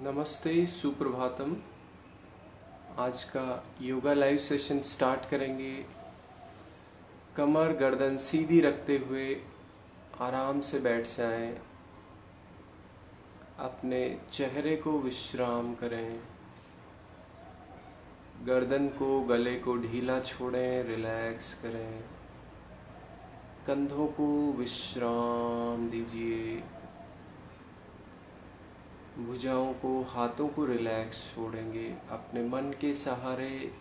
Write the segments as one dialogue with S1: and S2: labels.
S1: नमस्ते, सुप्रभातम। आज का योगा लाइव सेशन स्टार्ट करेंगे। कमर गर्दन सीधी रखते हुए आराम से बैठ जाएं। अपने चेहरे को विश्राम करें। गर्दन को, गले को ढीला छोड़ें, रिलैक्स करें। कंधों को विश्राम दीजिए। भुजाओं को, हाथों को रिलैक्स छोड़ेंगे। अपने मन के सहारे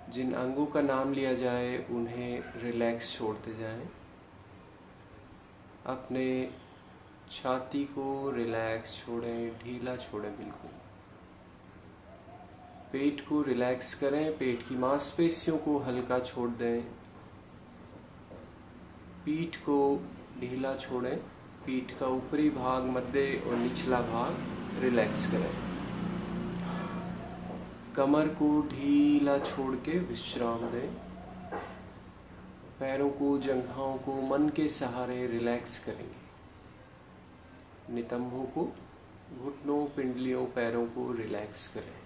S1: जिन अंगों का नाम लिया जाए उन्हें रिलैक्स छोड़ते जाएं। अपने छाती को रिलैक्स छोड़ें, ढीला छोड़ें बिल्कुल। पेट को रिलैक्स करें, पेट की मांसपेशियों को हल्का छोड़ दें। पीठ को ढीला छोड़ें, पीठ का ऊपरी भाग, मध्य और निचला भाग रिलैक्स करें। कमर को ढीला छोड़ के विश्राम दें। पैरों को, जंघाओं को मन के सहारे रिलैक्स करेंगे। नितंबों को, घुटनों, पिंडलियों, पैरों को रिलैक्स करें।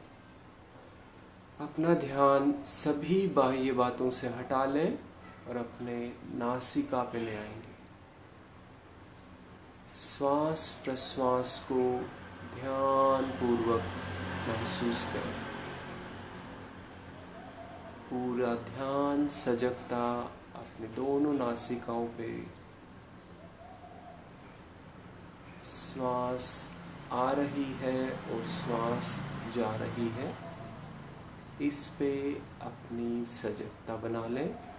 S1: अपना ध्यान सभी बाह्य बातों से हटा लें और अपने नासिका पे ले आएंगे। श्वास प्रश्वास को ध्यान पूर्वक महसूस करें। पूरा ध्यान, सजगता अपने दोनों नासिकाओं पे। श्वास आ रही है और श्वास जा रही है, इस पे अपनी सजगता बना लें।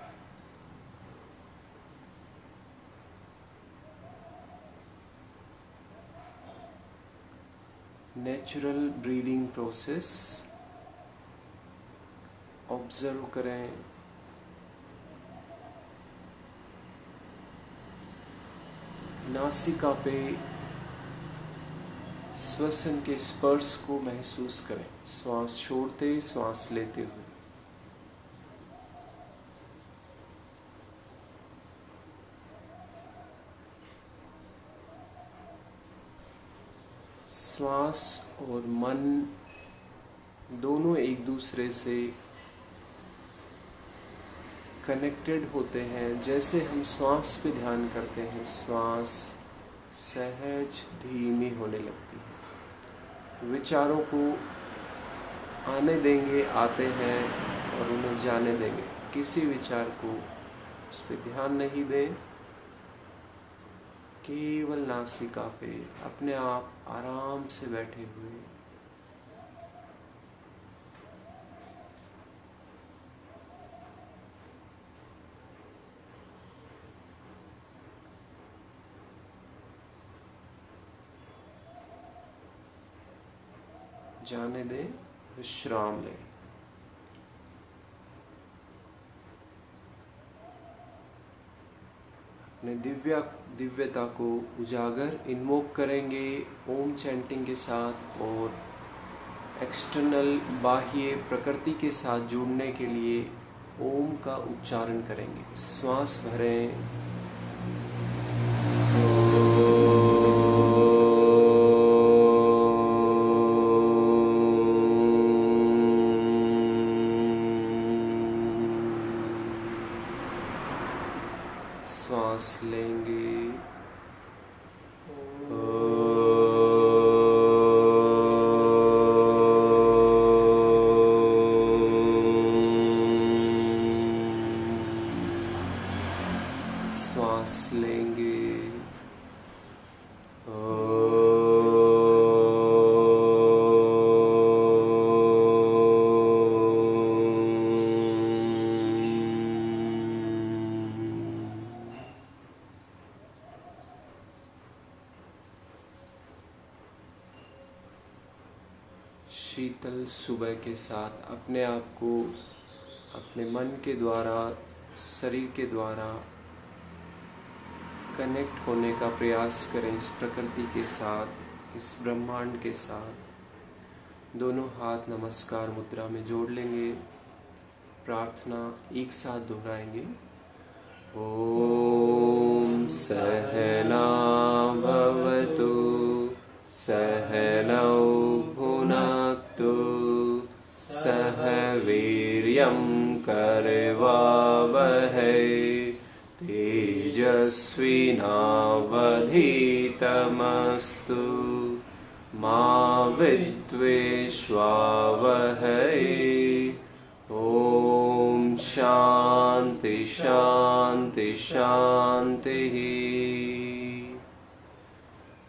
S1: नेचुरल ब्रीदिंग प्रोसेस ऑब्जर्व करें। नासिका पे श्वसन के स्पर्श को महसूस करें। श्वास छोड़ते, श्वास लेते हुए। श्वास और मन दोनों एक दूसरे से कनेक्टेड होते हैं। जैसे हम श्वास पे ध्यान करते हैं, श्वास सहज धीमी होने लगती है। विचारों को आने देंगे, आते हैं और उन्हें जाने देंगे। किसी विचार को उस पर ध्यान नहीं दें। केवल नासिका पे अपने आप आराम से बैठे हुए जाने दें, विश्राम लें। अपने दिव्यता को उजागर, इन्वोक करेंगे ओम चैंटिंग के साथ और एक्सटर्नल बाह्य प्रकृति के साथ जुड़ने के लिए ओम का उच्चारण करेंगे। श्वास भरें। श्वास लेंगे। श्वास लेंगे। शीतल सुबह के साथ अपने आप को अपने मन के द्वारा, शरीर के द्वारा कनेक्ट होने का प्रयास करें इस प्रकृति के साथ, इस ब्रह्मांड के साथ। दोनों हाथ नमस्कार मुद्रा में जोड़ लेंगे। प्रार्थना एक साथ दोहराएंगे। ओम सहना भवतु सहना धियं करवावहै तेजस्विनावधीतमस्तु मा विद्विषावहै। ओम शांति शांति शांति।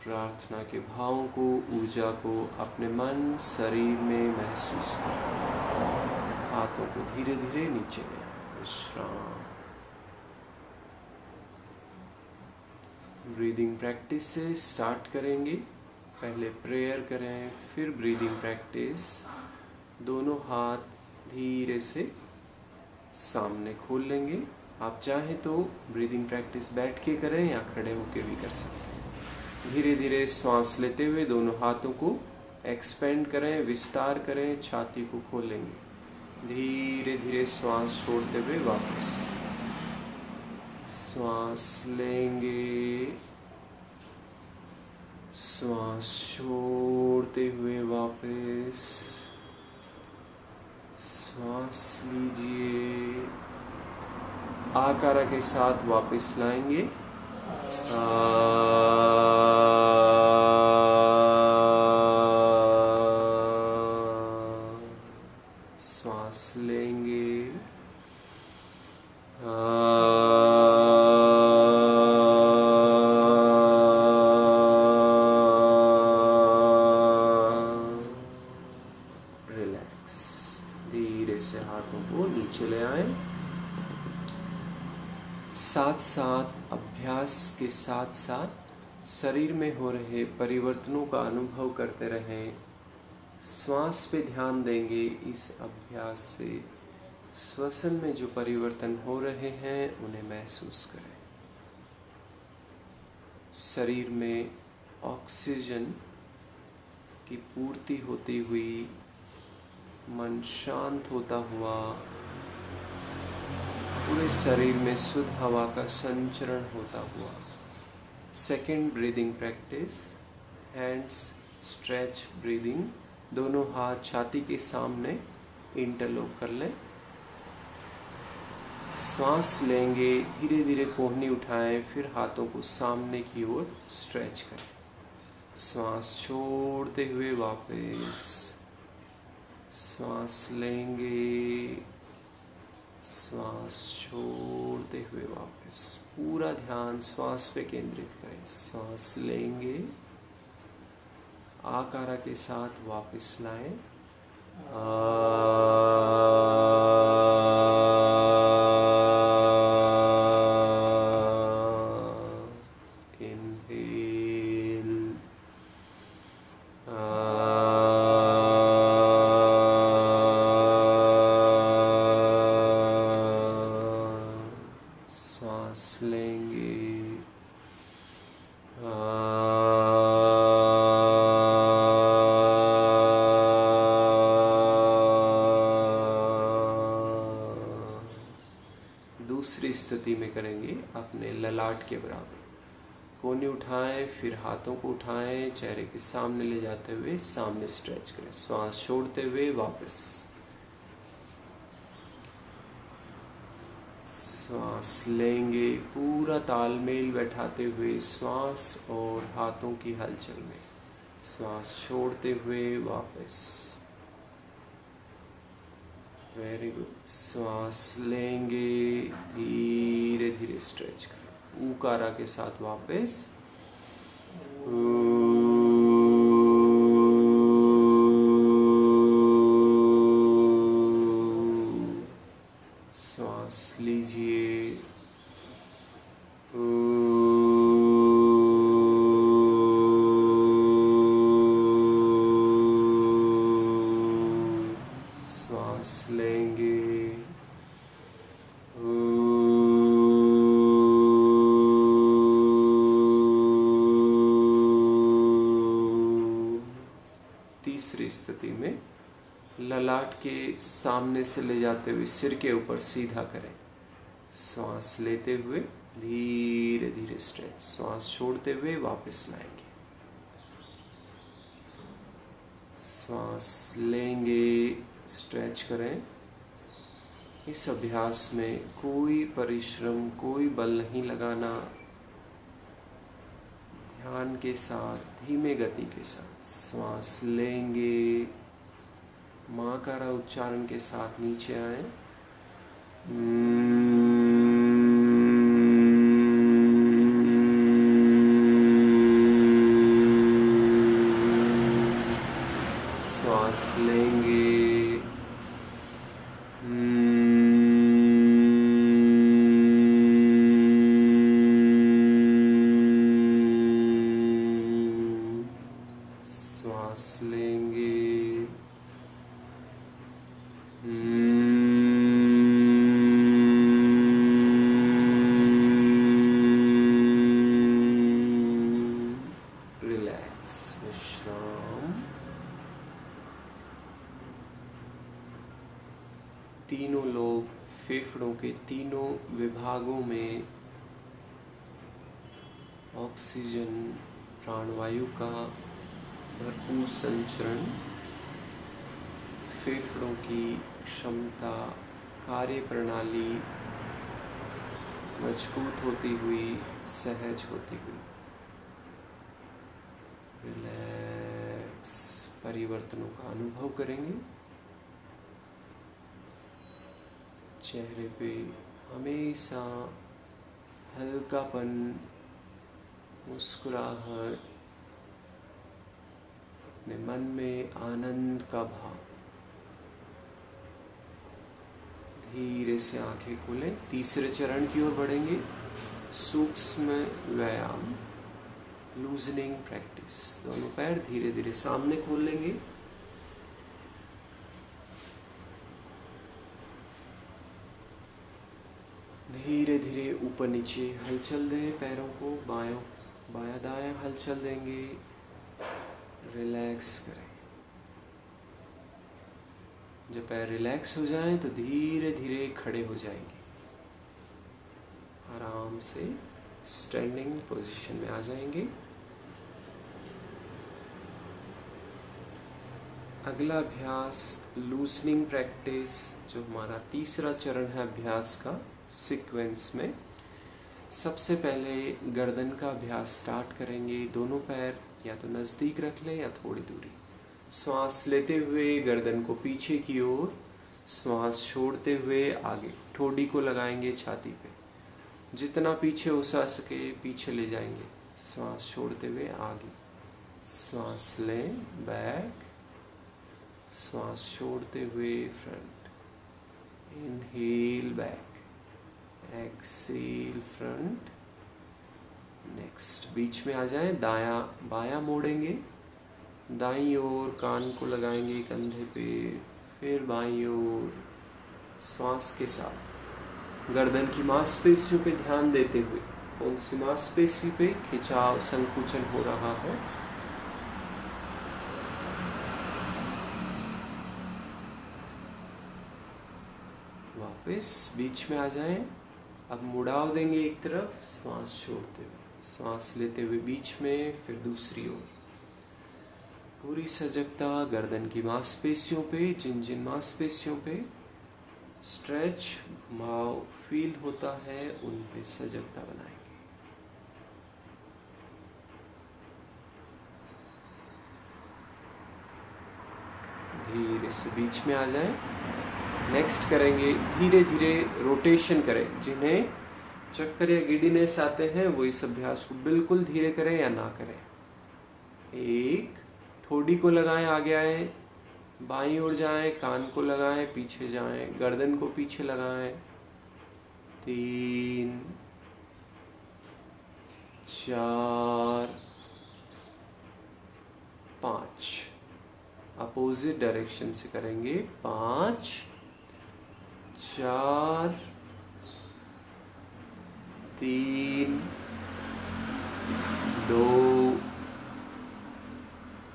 S1: प्रार्थना के भावों को, ऊर्जा को अपने मन शरीर में महसूस करें। हाथों को धीरे धीरे नीचे ले आए। विश्राम। ब्रीदिंग प्रैक्टिस से स्टार्ट करेंगे। पहले प्रेयर करें, फिर ब्रीदिंग प्रैक्टिस। दोनों हाथ धीरे से सामने खोल लेंगे। आप चाहें तो ब्रीदिंग प्रैक्टिस बैठ के करें या खड़े होकर भी कर सकते हैं। धीरे धीरे श्वास लेते हुए दोनों हाथों को एक्सपेंड करें, विस्तार करें, छाती को खोलेंगे। धीरे धीरे श्वास छोड़ते हुए वापस श्वास लेंगे, श्वास छोड़ते हुए वापस श्वास लीजिए। आकार के साथ वापस लाएंगे। श्वास लेंगे। रिलैक्स। धीरे से हाथों को नीचे ले आए। साथ साथ अभ्यास के साथ साथ शरीर में हो रहे परिवर्तनों का अनुभव करते रहें। श्वास पे ध्यान देंगे। इस अभ्यास से श्वसन में जो परिवर्तन हो रहे हैं उन्हें महसूस करें। शरीर में ऑक्सीजन की पूर्ति होती हुई, मन शांत होता हुआ, पूरे शरीर में शुद्ध हवा का संचरण होता हुआ। Second breathing practice, hands stretch breathing. दोनों हाथ छाती के सामने इंटरलॉक कर लें। श्वास लेंगे, धीरे धीरे कोहनी उठाएं, फिर हाथों को सामने की ओर स्ट्रेच करें। श्वास छोड़ते हुए वापस श्वास लेंगे, श्वास छोड़ते हुए वापस। पूरा ध्यान श्वास पे केंद्रित करें। श्वास लेंगे, आकार के साथ वापस लाएं। इनहेल, श्वास लेंगे, दूसरी स्थिति में करेंगे अपने ललाट के बराबर। कोहनी उठाएं, फिर हाथों को उठाएं, चेहरे के सामने ले जाते हुए सामने स्ट्रेच करें। श्वास छोड़ते हुए वापस श्वास लेंगे, पूरा तालमेल बैठाते हुए श्वास और हाथों की हलचल में। श्वास छोड़ते हुए वापस। Very good. श्वास लेंगे, धीरे धीरे स्ट्रेच करें। ऊकारा के साथ वापस। श्वास लीजिए। श्वास लेंगे। तीसरी स्थिति में ललाट के सामने से ले जाते हुए सिर के ऊपर सीधा करें। श्वास लेते हुए धीरे धीरे स्ट्रेच। श्वास छोड़ते हुए वापस लाएंगे। श्वास लेंगे, स्ट्रेच करें, इस अभ्यास में कोई परिश्रम, कोई बल नहीं लगाना। ध्यान के साथ, धीमे गति के साथ श्वास लेंगे, माँ का रा उच्चारण के साथ नीचे आए। श्वास लेंगे, श्वास लेंगे, रिलैक्स, विश्राम। तीनों लोग फेफड़ों के तीनों विभागों में ऑक्सीजन, प्राणवायु का भरपूर संचरण, फेफड़ों की क्षमता, कार्य प्रणाली मजबूत होती हुई, सहज होती हुई। रिलैक्स, परिवर्तनों का अनुभव करेंगे। चेहरे पे हमेशा हल्कापन, मुस्कुराहट, अपने मन में आनंद का भाव। धीरे से आंखें खोलें। तीसरे चरण की ओर बढ़ेंगे। सूक्ष्म व्यायाम, लूजनिंग प्रैक्टिस। दोनों पैर धीरे धीरे सामने खोल लेंगे। धीरे धीरे ऊपर नीचे हलचल दें पैरों को, बायां दायां हलचल देंगे। रिलैक्स करें। जब पैर रिलैक्स हो जाएं तो धीरे धीरे खड़े हो जाएंगे। आराम से स्टैंडिंग पोजीशन में आ जाएंगे। अगला अभ्यास लूजनिंग प्रैक्टिस, जो हमारा तीसरा चरण है अभ्यास का सीक्वेंस में। सबसे पहले गर्दन का अभ्यास स्टार्ट करेंगे। दोनों पैर या तो नज़दीक रख लें या थोड़ी दूरी। श्वास लेते हुए गर्दन को पीछे की ओर, श्वास छोड़ते हुए आगे। ठोडी को लगाएंगे छाती पे, जितना पीछे हो सके पीछे ले जाएंगे। श्वास छोड़ते हुए आगे। श्वास लें, बैक। श्वास छोड़ते हुए front. Inhale back, exhale front. Next बीच में आ जाएं। दायां बायां मोड़ेंगे। दाईं ओर कान को लगाएंगे कंधे पे, फिर बाईं ओर। श्वास के साथ गर्दन की मांसपेशियों पे ध्यान देते हुए, कौन सी मांसपेशी पे खिंचाव, संकुचन हो रहा है। वापस बीच में आ जाएं। अब मुड़ाव देंगे एक तरफ, श्वास छोड़ते हुए। श्वास लेते हुए बीच में, फिर दूसरी ओर। पूरी सजगता गर्दन की मांसपेशियों पे, जिन जिन मांसपेशियों पे स्ट्रेच, घुमाव फील होता है, उन पे सजगता बनाएंगे। धीरे से बीच में आ जाएं। नेक्स्ट करेंगे, धीरे धीरे रोटेशन करें। जिन्हें चक्कर या गिडीनेस आते हैं वो इस अभ्यास को बिल्कुल धीरे करें या ना करें। एक, ठोडी को लगाएं, आगे आए, बाईं ओर जाएं, कान को लगाएं, पीछे जाएं, गर्दन को पीछे लगाएं। 3, 4, 5। अपोजिट डायरेक्शन से करेंगे। 5, 4, 3, 2,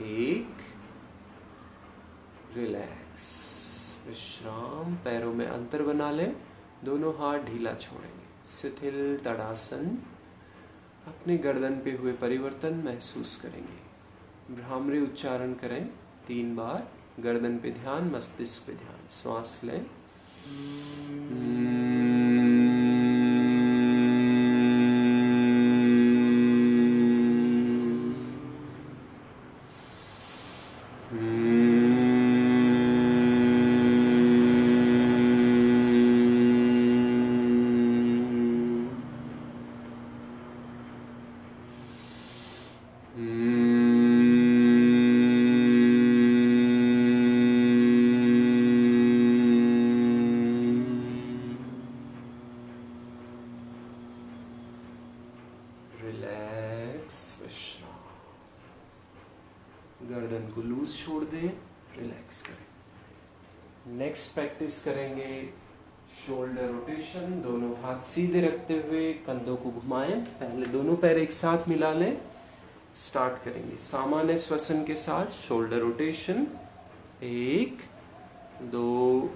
S1: 1। रिलैक्स, विश्राम। पैरों में अंतर बना लें। दोनों हाथ ढीला छोड़ेंगे। शिथिल तड़ासन। अपने गर्दन पे हुए परिवर्तन महसूस करेंगे। भ्रामरी उच्चारण करें 3 बार। गर्दन पे ध्यान, मस्तिष्क पे ध्यान। श्वास लें, गर्दन को लूज छोड़ दें, रिलैक्स करें। नेक्स्ट प्रैक्टिस करेंगे शोल्डर रोटेशन। दोनों हाथ सीधे रखते हुए कंधों को घुमाएं। पहले दोनों पैर एक साथ मिला लें। स्टार्ट करेंगे सामान्य श्वसन के साथ शोल्डर रोटेशन। 1 2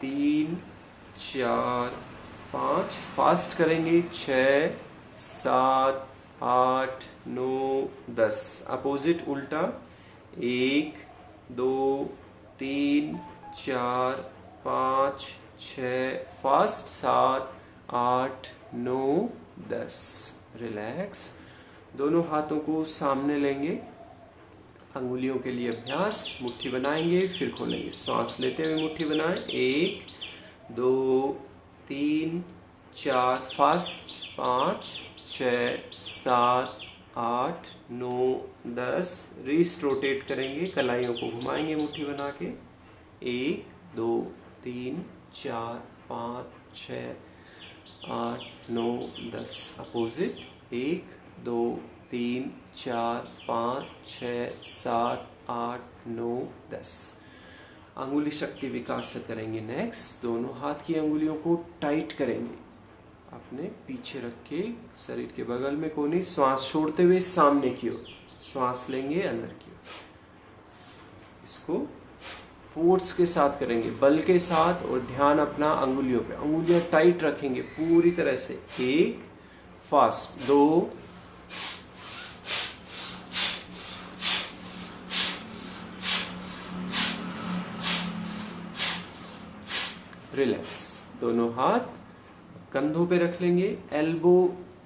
S1: 3 4 5। फास्ट करेंगे 6 7 8 9 10। अपोजिट उल्टा 1 2 3 4 5 6। फास्ट 7 8 9 10। रिलैक्स। दोनों हाथों को सामने लेंगे। अंगुलियों के लिए अभ्यास। मुट्ठी बनाएंगे फिर खोलेंगे। सांस लेते हुए मुट्ठी बनाएं। 1 2 3 4। फास्ट 5 6 7 8 9 10। रिस्ट रोटेट करेंगे। कलाइयों को घुमाएंगे मुट्ठी बना के। 1 2 3 4 5 6 8 9 10। अपोजिट 1 2 3 4 5 6 7 8 9 10। अंगुली शक्ति विकास से करेंगे। नेक्स्ट दोनों हाथ की अंगुलियों को टाइट करेंगे। अपने पीछे रख के शरीर के बगल में कोनी। श्वास छोड़ते हुए सामने की ओर श्वास लेंगे, अंदर की ओर। इसको फोर्स के साथ करेंगे, बल के साथ, और ध्यान अपना अंगुलियों पे। अंगुलियां टाइट रखेंगे पूरी तरह से। 1 फास्ट 2 रिलैक्स। दोनों हाथ कंधों पे रख लेंगे। एल्बो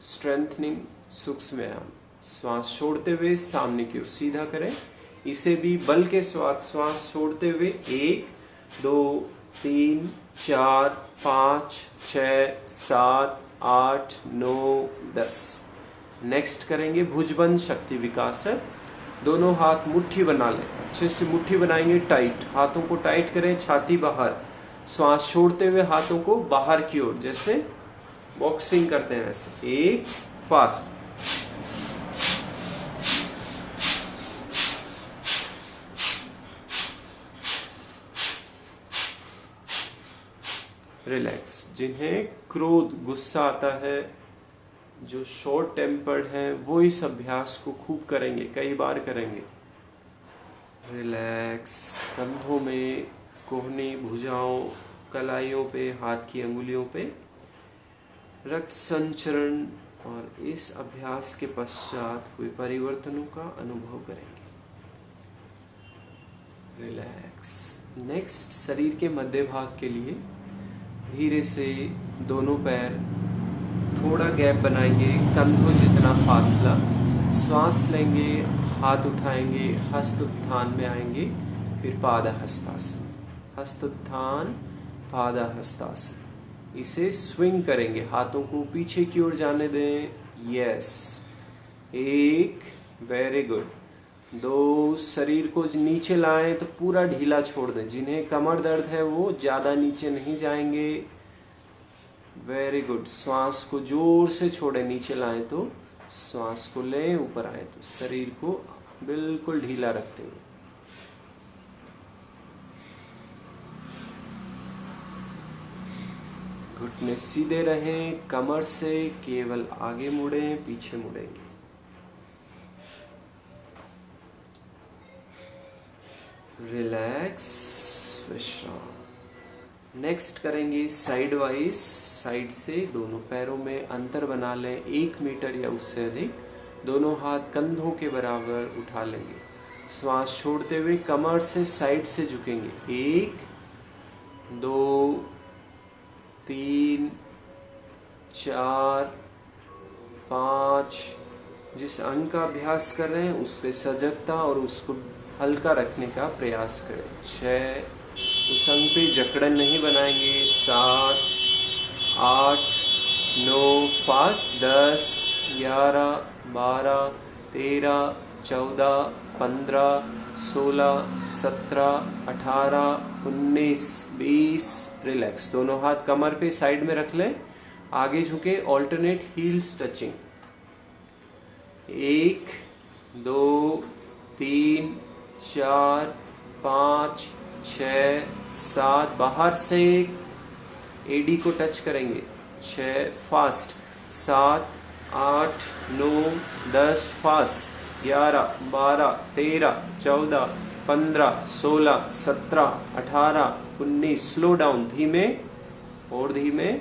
S1: स्ट्रेंथनिंग सूक्ष्म व्यायाम। श्वास छोड़ते हुए सामने की ओर सीधा करें। इसे भी बल के साथ श्वास छोड़ते हुए 1 2 3 4 5 6 7 8 9 10। नेक्स्ट करेंगे भुजबंद शक्ति विकासक। दोनों हाथ मुट्ठी बना लें। अच्छे से मुट्ठी बनाएंगे टाइट। हाथों को टाइट करें, छाती बाहर। श्वास छोड़ते हुए हाथों को बाहर की ओर, जैसे बॉक्सिंग करते हैं वैसे। 1 फास्ट रिलैक्स। जिन्हें क्रोध गुस्सा आता है, जो शॉर्ट टेम्पर्ड है, वो इस अभ्यास को खूब करेंगे, कई बार करेंगे। रिलैक्स। कंधों में, कोहनी, भुजाओं, कलाइयों पे, हाथ की अंगुलियों पे रक्त संचरण, और इस अभ्यास के पश्चात हुए परिवर्तनों का अनुभव करेंगे। रिलैक्स। नेक्स्ट शरीर के मध्य भाग के लिए धीरे से दोनों पैर थोड़ा गैप बनाएंगे, कंधों जितना फासला। श्वास लेंगे, हाथ उठाएंगे, हस्त उत्थान में आएंगे, फिर पाद हस्तासन। हस्त उत्थान, पाद हस्तासन। इसे स्विंग करेंगे। हाथों को पीछे की ओर जाने दें। यस। 1 very good. 2 शरीर को नीचे लाएं तो पूरा ढीला छोड़ दें। जिन्हें कमर दर्द है वो ज़्यादा नीचे नहीं जाएंगे। Very good. श्वास को जोर से छोड़ें। नीचे लाएं तो श्वास को लें, ऊपर आए तो शरीर को बिल्कुल ढीला रखते हुए। घुटने सीधे रहें। कमर से केवल आगे मुड़ें, पीछे मुड़ेंगे। रिलैक्स, विश्राम। नेक्स्ट करेंगे साइड वाइज। साइड से दोनों पैरों में अंतर बना लें 1 मीटर या उससे अधिक। दोनों हाथ कंधों के बराबर उठा लेंगे। श्वास छोड़ते हुए कमर से साइड से झुकेंगे। 1 2 3 4 5, जिस अंग का अभ्यास कर रहे हैं उस पे सजगता और उसको हल्का रखने का प्रयास करें। 6, उस अंग पे जकड़न नहीं बनाएंगे। 7 8 9, फास्ट। 10 11 12 13 14 15 16 17 18 19 20। रिलैक्स। दोनों हाथ कमर पे साइड में रख लें, आगे झुके, ऑल्टरनेट हील्स टचिंग। 1 2 3 4 5 6 7, बाहर से एडी को टच करेंगे। 6, फास्ट। 7 8 9 10, फास्ट। 11 12 13 14 15 16 17 18 19। स्लो डाउन, धीमे और धीमे।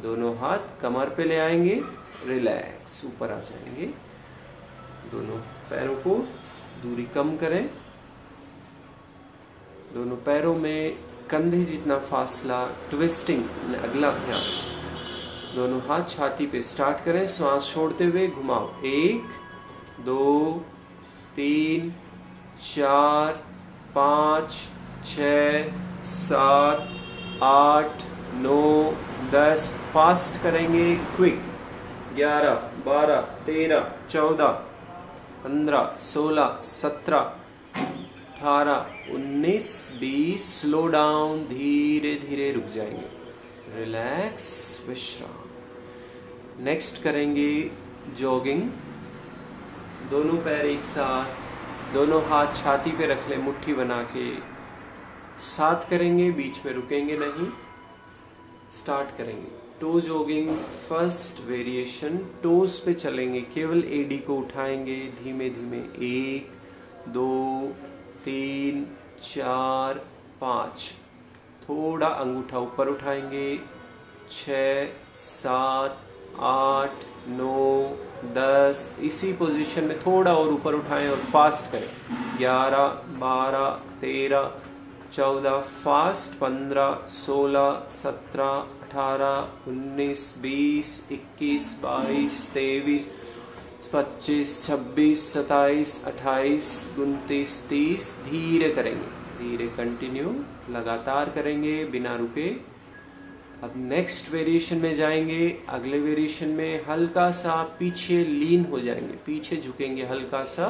S1: दोनों हाथ कमर पे ले आएंगे, रिलैक्स, ऊपर आ जाएंगे। दोनों पैरों को दूरी कम करें। दोनों पैरों में कंधे जितना फासला, ट्विस्टिंग, अगला अभ्यास। दोनों हाथ छाती पे स्टार्ट करें, श्वास छोड़ते हुए घुमाओ। 1 2 3 4 5 6 7 8 9 10, फास्ट करेंगे, क्विक। 11 12 13 14 15 16 17 18 19 20। स्लो डाउन, धीरे धीरे रुक जाएंगे, रिलैक्स, विश्राम। नेक्स्ट करेंगे जॉगिंग। दोनों पैर एक साथ, दोनों हाथ छाती पे रख लें मुट्ठी बना के। साथ करेंगे, बीच में रुकेंगे नहीं। स्टार्ट करेंगे toe jogging. First variation, toes पे चलेंगे, केवल एडी को उठाएंगे धीमे धीमे। 1 2 3 4 5, थोड़ा अंगूठा ऊपर उठाएंगे। 6 7 8 9 10, इसी पोजीशन में थोड़ा और ऊपर उठाएं और फास्ट करें। 11 12 13 14, फास्ट। 15 16 17 18 19 20 21 22 23 25 26 27 28 29 30। धीरे करेंगे, धीरे, कंटिन्यू, लगातार करेंगे बिना रुके। अब नेक्स्ट वेरिएशन में जाएंगे। अगले वेरिएशन में हल्का सा पीछे लीन हो जाएंगे, पीछे झुकेंगे हल्का सा,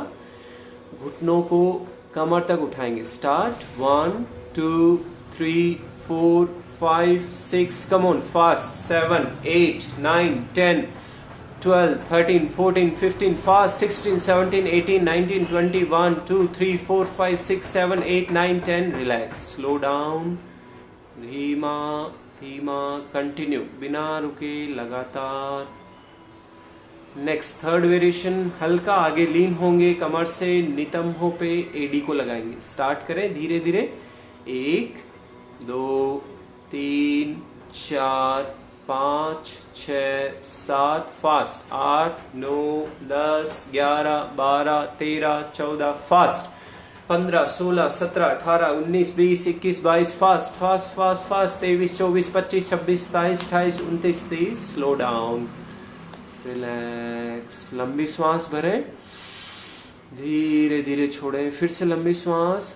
S1: घुटनों को कमर तक उठाएंगे। Start. 1 2 3 4 5 6, come on, fast. 7 8 9 10 12 13 14 15, fast. 16 17 18 19 20 1 2 3 4 5 6 7 8 9 10। Relax, slow down, धीमा धीमा, कंटिन्यू, बिना रुके, लगातार। नेक्स्ट थर्ड वेरिएशन, हल्का आगे लीन होंगे, कमर से नितंबों पे एडी को लगाएंगे। स्टार्ट करें धीरे धीरे। 1 2 3 4 5 6 7, fast. 8 9 10 11 12 13 14, fast. 15 16 17 18 19 20 21 22, fast fast fast fast. 23 24 25 26 27 28 29 30। Slow down, relax, लंबी श्वास भरें, धीरे धीरे छोड़ें, फिर से लंबी श्वास।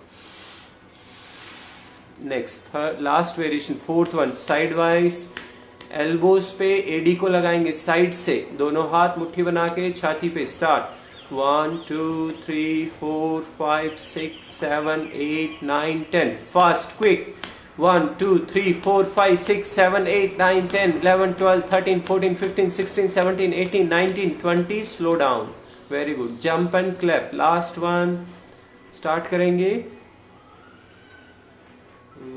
S1: Next last variation, fourth one, side wise. Elbows पे एडी को लगाएंगे साइड से, दोनों हाथ मुट्ठी बना के छाती पे। Start. 1 2 3 4 5 6 7 8 9 10, fast, quick. 1 2 3 4 5 6 7 8 9 10 11 12 13 14 15 16 17 18 19 20। Slow down, very good. Jump and clap, last one. Start करेंगे।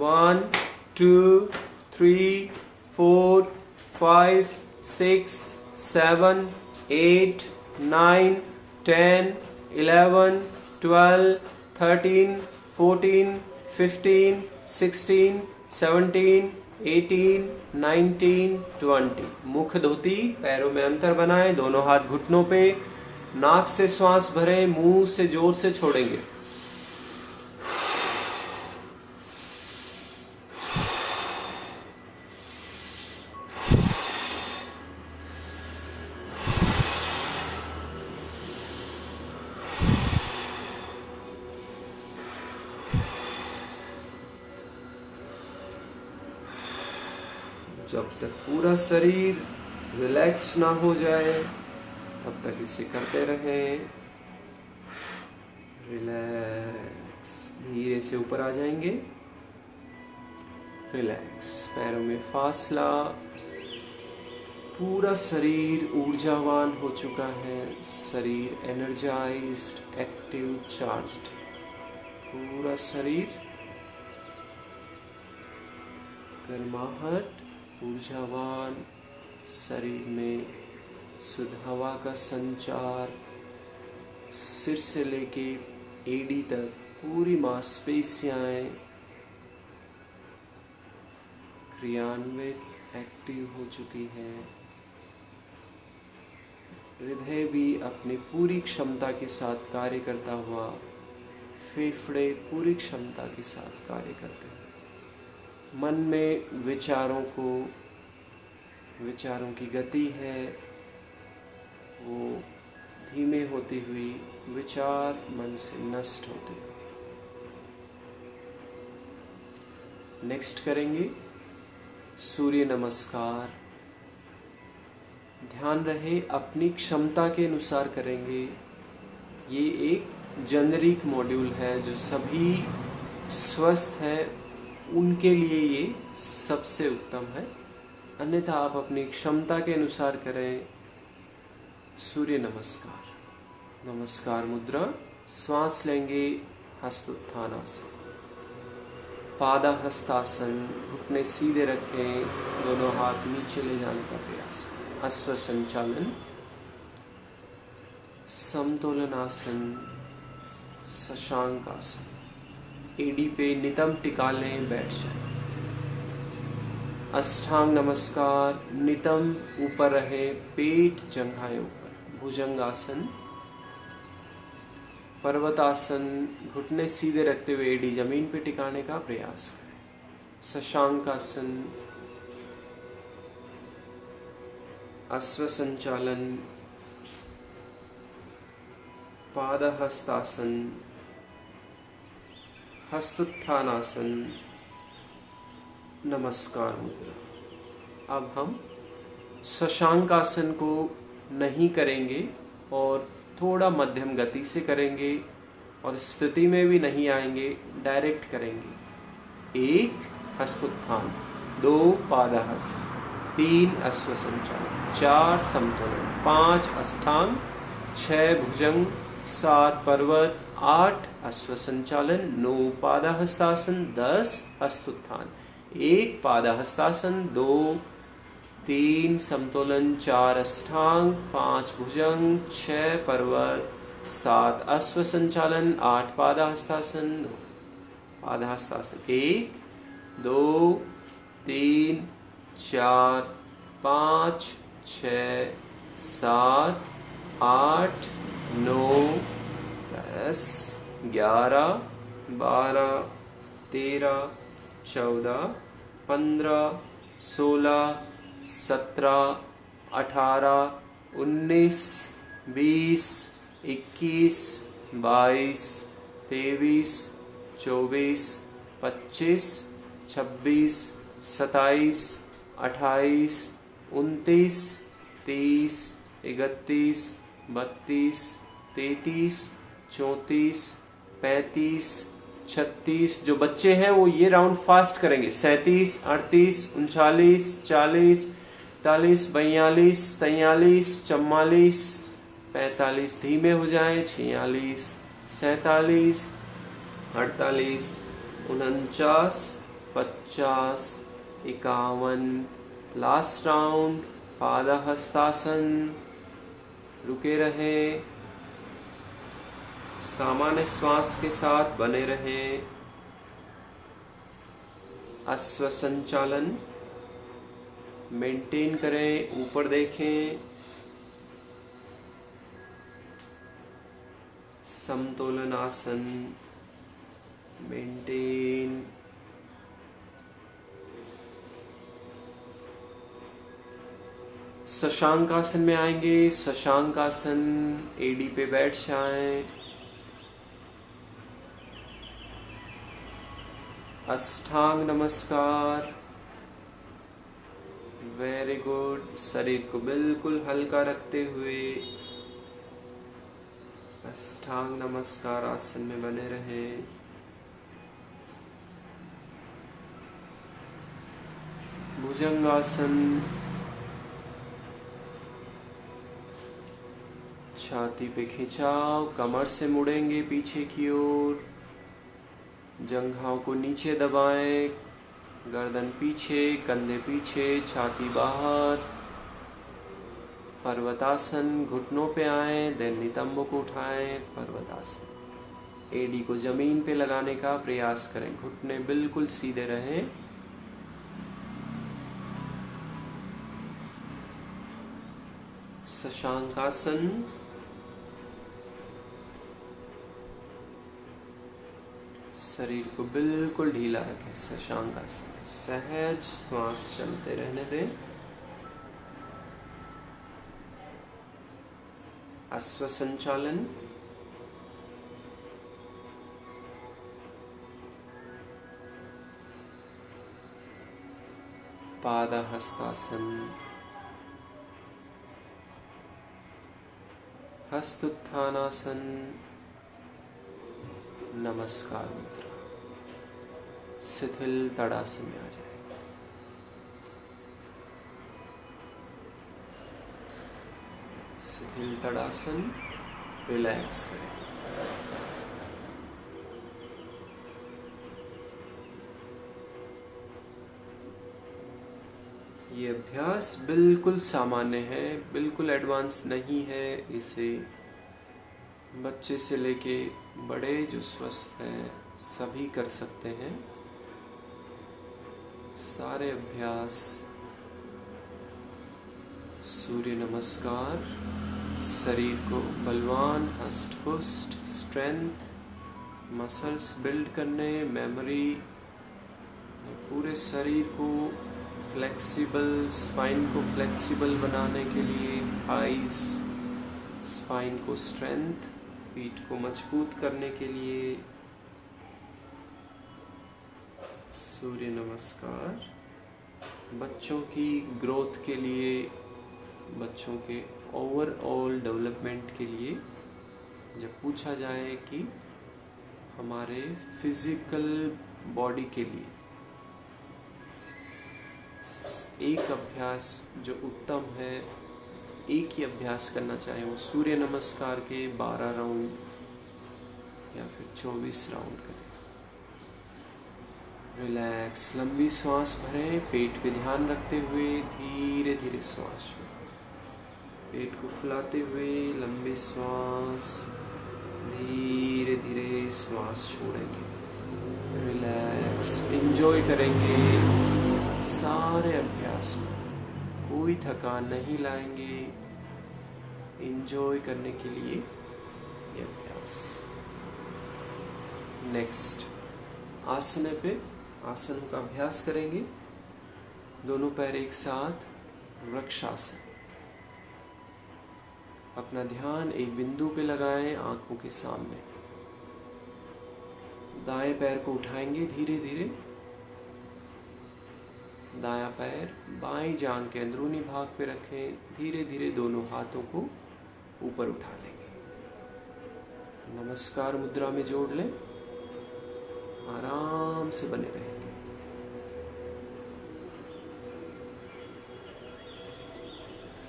S1: 1 2 3 4 5 6 7 8 9 10 11 12 13 14 15 16 17 18 19 20। मुख धोती, पैरों में अंतर बनाएं, दोनों हाथ घुटनों पे। नाक से श्वास भरें, मुंह से जोर से छोड़ेंगे। जब तक पूरा शरीर रिलैक्स ना हो जाए तब तक इसे करते रहें। रिलैक्स, धीरे से ऊपर आ जाएंगे। रिलैक्स, पैरों में फासला, पूरा शरीर ऊर्जावान हो चुका है, शरीर एनर्जाइज्ड, एक्टिव, चार्ज्ड, पूरा शरीर गर्माहट, ऊर्जावान, शरीर में शुद्ध हवा का संचार, सिर से लेके एडी तक पूरी मांसपेशियाँ क्रियान्वित, एक्टिव हो चुकी हैं। हृदय भी अपनी पूरी क्षमता के साथ कार्य करता हुआ, फेफड़े पूरी क्षमता के साथ कार्य करते हैं। मन में विचारों की गति है, वो धीमे होती हुई विचार मन से नष्ट होते हैं। नेक्स्ट करेंगे सूर्य नमस्कार। ध्यान रहे अपनी क्षमता के अनुसार करेंगे। ये एक जेनरिक मॉड्यूल है, जो सभी स्वस्थ हैं उनके लिए ये सबसे उत्तम है, अन्यथा आप अपनी क्षमता के अनुसार करें। सूर्य नमस्कार। नमस्कार मुद्रा, श्वास लेंगे, हस्तोत्थानासन, पादहस्तासन, घुटने सीधे रखें, दोनों हाथ नीचे ले जाने का प्रयास करें। अश्व संचालन, समतोलनासन, शशांकासन, एडी पे नितंब टिका लें, बैठ जाएं। अष्टांग नमस्कार, नितंब ऊपर रहे, पेट जंघाएं ऊपर। भुजंगासन, पर्वतासन, घुटने सीधे रखते हुए एडी जमीन पे टिकाने का प्रयास करें। शशांकासन, अश्व संचालन, पादहस्तासन, हस्तोत्थानासन, नमस्कार मुद्रा। अब हम शशांकासन को नहीं करेंगे और थोड़ा मध्यम गति से करेंगे और स्थिति में भी नहीं आएंगे, डायरेक्ट करेंगे। 1 हस्तोत्थान, 2 पादहस्त, 3 अश्व संचालन, 4 समतोलन, 5 अष्टांग, 6 भुजंग, 7 पर्वत, 8 अश्व संचालन, 9 पादहस्तासन, 10 हस्तोत्थान, 1 पादहस्तासन, 2 3 समतोलन, 4 अष्टांग, 5 भुजंग, 6 पर्वत, 7 अश्व संचालन, 8 पादहस्तासन, 1 2 3 4 5 6 7 8 9 10 11 12 13 14 15 16 17 18 19 20 21 22 23 24 25 26 27 28 29 30 31 32 33 34 35 36। जो बच्चे हैं वो ये राउंड फास्ट करेंगे। 37 38 39 40 41 42 43 44 45। धीमे हो जाएं। 46 47 48 49 50 51। Last round padahastasana. रुके रहें, सामान्य श्वास के साथ बने रहें। अश्व संचालन मेंटेन करें, ऊपर देखें। समतोलन आसन मेंटेन। शशांकासन में आएंगे। शशांकासन, एडी पे बैठ जाएं। अष्टांग नमस्कार, वेरी गुड। शरीर को बिल्कुल हल्का रखते हुए अष्टांग नमस्कार आसन में बने रहें। भुजंगासन, छाती पे खिंचाव, कमर से मुड़ेंगे पीछे की ओर, जंघाओं को नीचे दबाएं, गर्दन पीछे, कंधे पीछे, छाती बाहर। पर्वतासन, घुटनों पे आए, देन नितंबों को उठाएं, पर्वतासन। एडी को जमीन पे लगाने का प्रयास करें, घुटने बिल्कुल सीधे रहें। शशांकासन, शरीर को बिल्कुल ढीला रखें। शशांकासन, सहज श्वास चलते रहने दें। अश्व संचालन, पादहस्तासन, हस्तोत्थानासन, नमस्कार मुद्रा, शिथिल तड़ासन में आ जाए। शिथिल तड़ासन, रिलैक्स करें। ये अभ्यास बिल्कुल सामान्य है, बिल्कुल एडवांस नहीं है। इसे बच्चे से लेके बड़े जो स्वस्थ हैं सभी कर सकते हैं। सारे अभ्यास, सूर्य नमस्कार, शरीर को बलवान, हष्ट पुष्ट, स्ट्रेंथ, मसल्स बिल्ड करने, मेमोरी, पूरे शरीर को फ्लेक्सिबल, स्पाइन को फ्लेक्सिबल बनाने के लिए, थाइस, स्पाइन को स्ट्रेंथ, पीठ को मजबूत करने के लिए। सूर्य नमस्कार बच्चों की ग्रोथ के लिए, बच्चों के ओवरऑल डेवलपमेंट के लिए। जब पूछा जाए कि हमारे फिजिकल बॉडी के लिए एक अभ्यास जो उत्तम है, एक ही अभ्यास करना चाहे, वो सूर्य नमस्कार के 12 राउंड या फिर 24 राउंड करें। रिलैक्स, लंबी सांस भरें, पेट पे ध्यान रखते हुए धीरे धीरे सांस छोड़ें। पेट को फुलाते हुए लंबी सांस, धीरे धीरे सांस छोड़ेंगे। रिलैक्स, एंजॉय करेंगे सारे अभ्यास को, कोई थकान नहीं लाएंगे। एंजॉय करने के लिए ये अभ्यास। नेक्स्ट आसन पे आसनों का अभ्यास करेंगे। दोनों पैर एक साथ, वृक्षासन। अपना ध्यान एक बिंदु पे लगाएं, आंखों के सामने। दाएं पैर को उठाएंगे धीरे धीरे। दायां पैर बाएं जांघ के अंदरूनी भाग पे रखें। धीरे धीरे दोनों हाथों को ऊपर उठा लेंगे। नमस्कार मुद्रा में जोड़ लें, आराम से बने रहेंगे।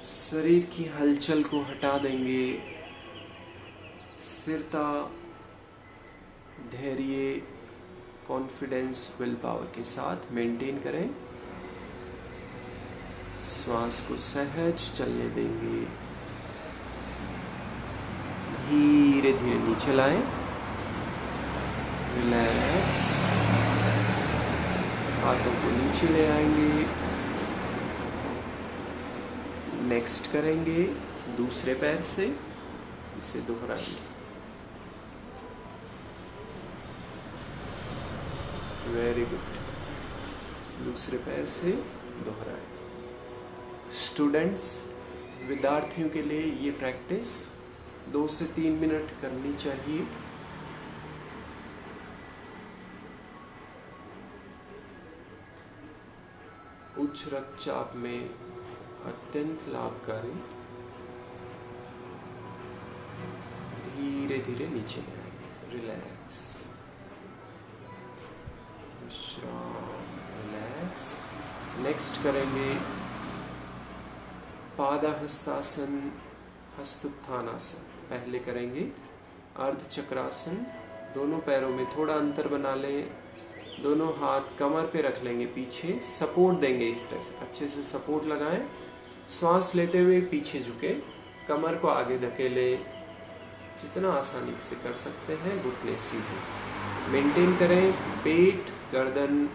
S1: शरीर की हलचल को हटा देंगे। स्थिरता, धैर्य, कॉन्फिडेंस, विल पावर के साथ मेंटेन करें। श्वास को सहज चलने देंगे। धीरे धीरे नीचे लाएं। रिलैक्स, हाथों को नीचे ले आएंगे। नेक्स्ट करेंगे दूसरे पैर से, इसे दोहराएंगे। वेरी गुड, दूसरे पैर से दोहराएं। स्टूडेंट्स, विद्यार्थियों के लिए ये प्रैक्टिस 2 से 3 मिनट करनी चाहिए। उच्च रक्तचाप में अत्यंत लाभकारी। धीरे धीरे नीचे ले आएंगे, रिलैक्स, विश्राम, रिलैक्स। नेक्स्ट करेंगे पादहस्तासन, हस्तोत्थानासन। पहले करेंगे अर्ध चक्रासन। दोनों पैरों में थोड़ा अंतर बना लें, दोनों हाथ कमर पे रख लेंगे, पीछे सपोर्ट देंगे। इस तरह से अच्छे से सपोर्ट लगाएं। श्वास लेते हुए पीछे झुके, कमर को आगे धकेलें, जितना आसानी से कर सकते हैं। घुटने सीधे मेंटेन करें। पेट, गर्दन,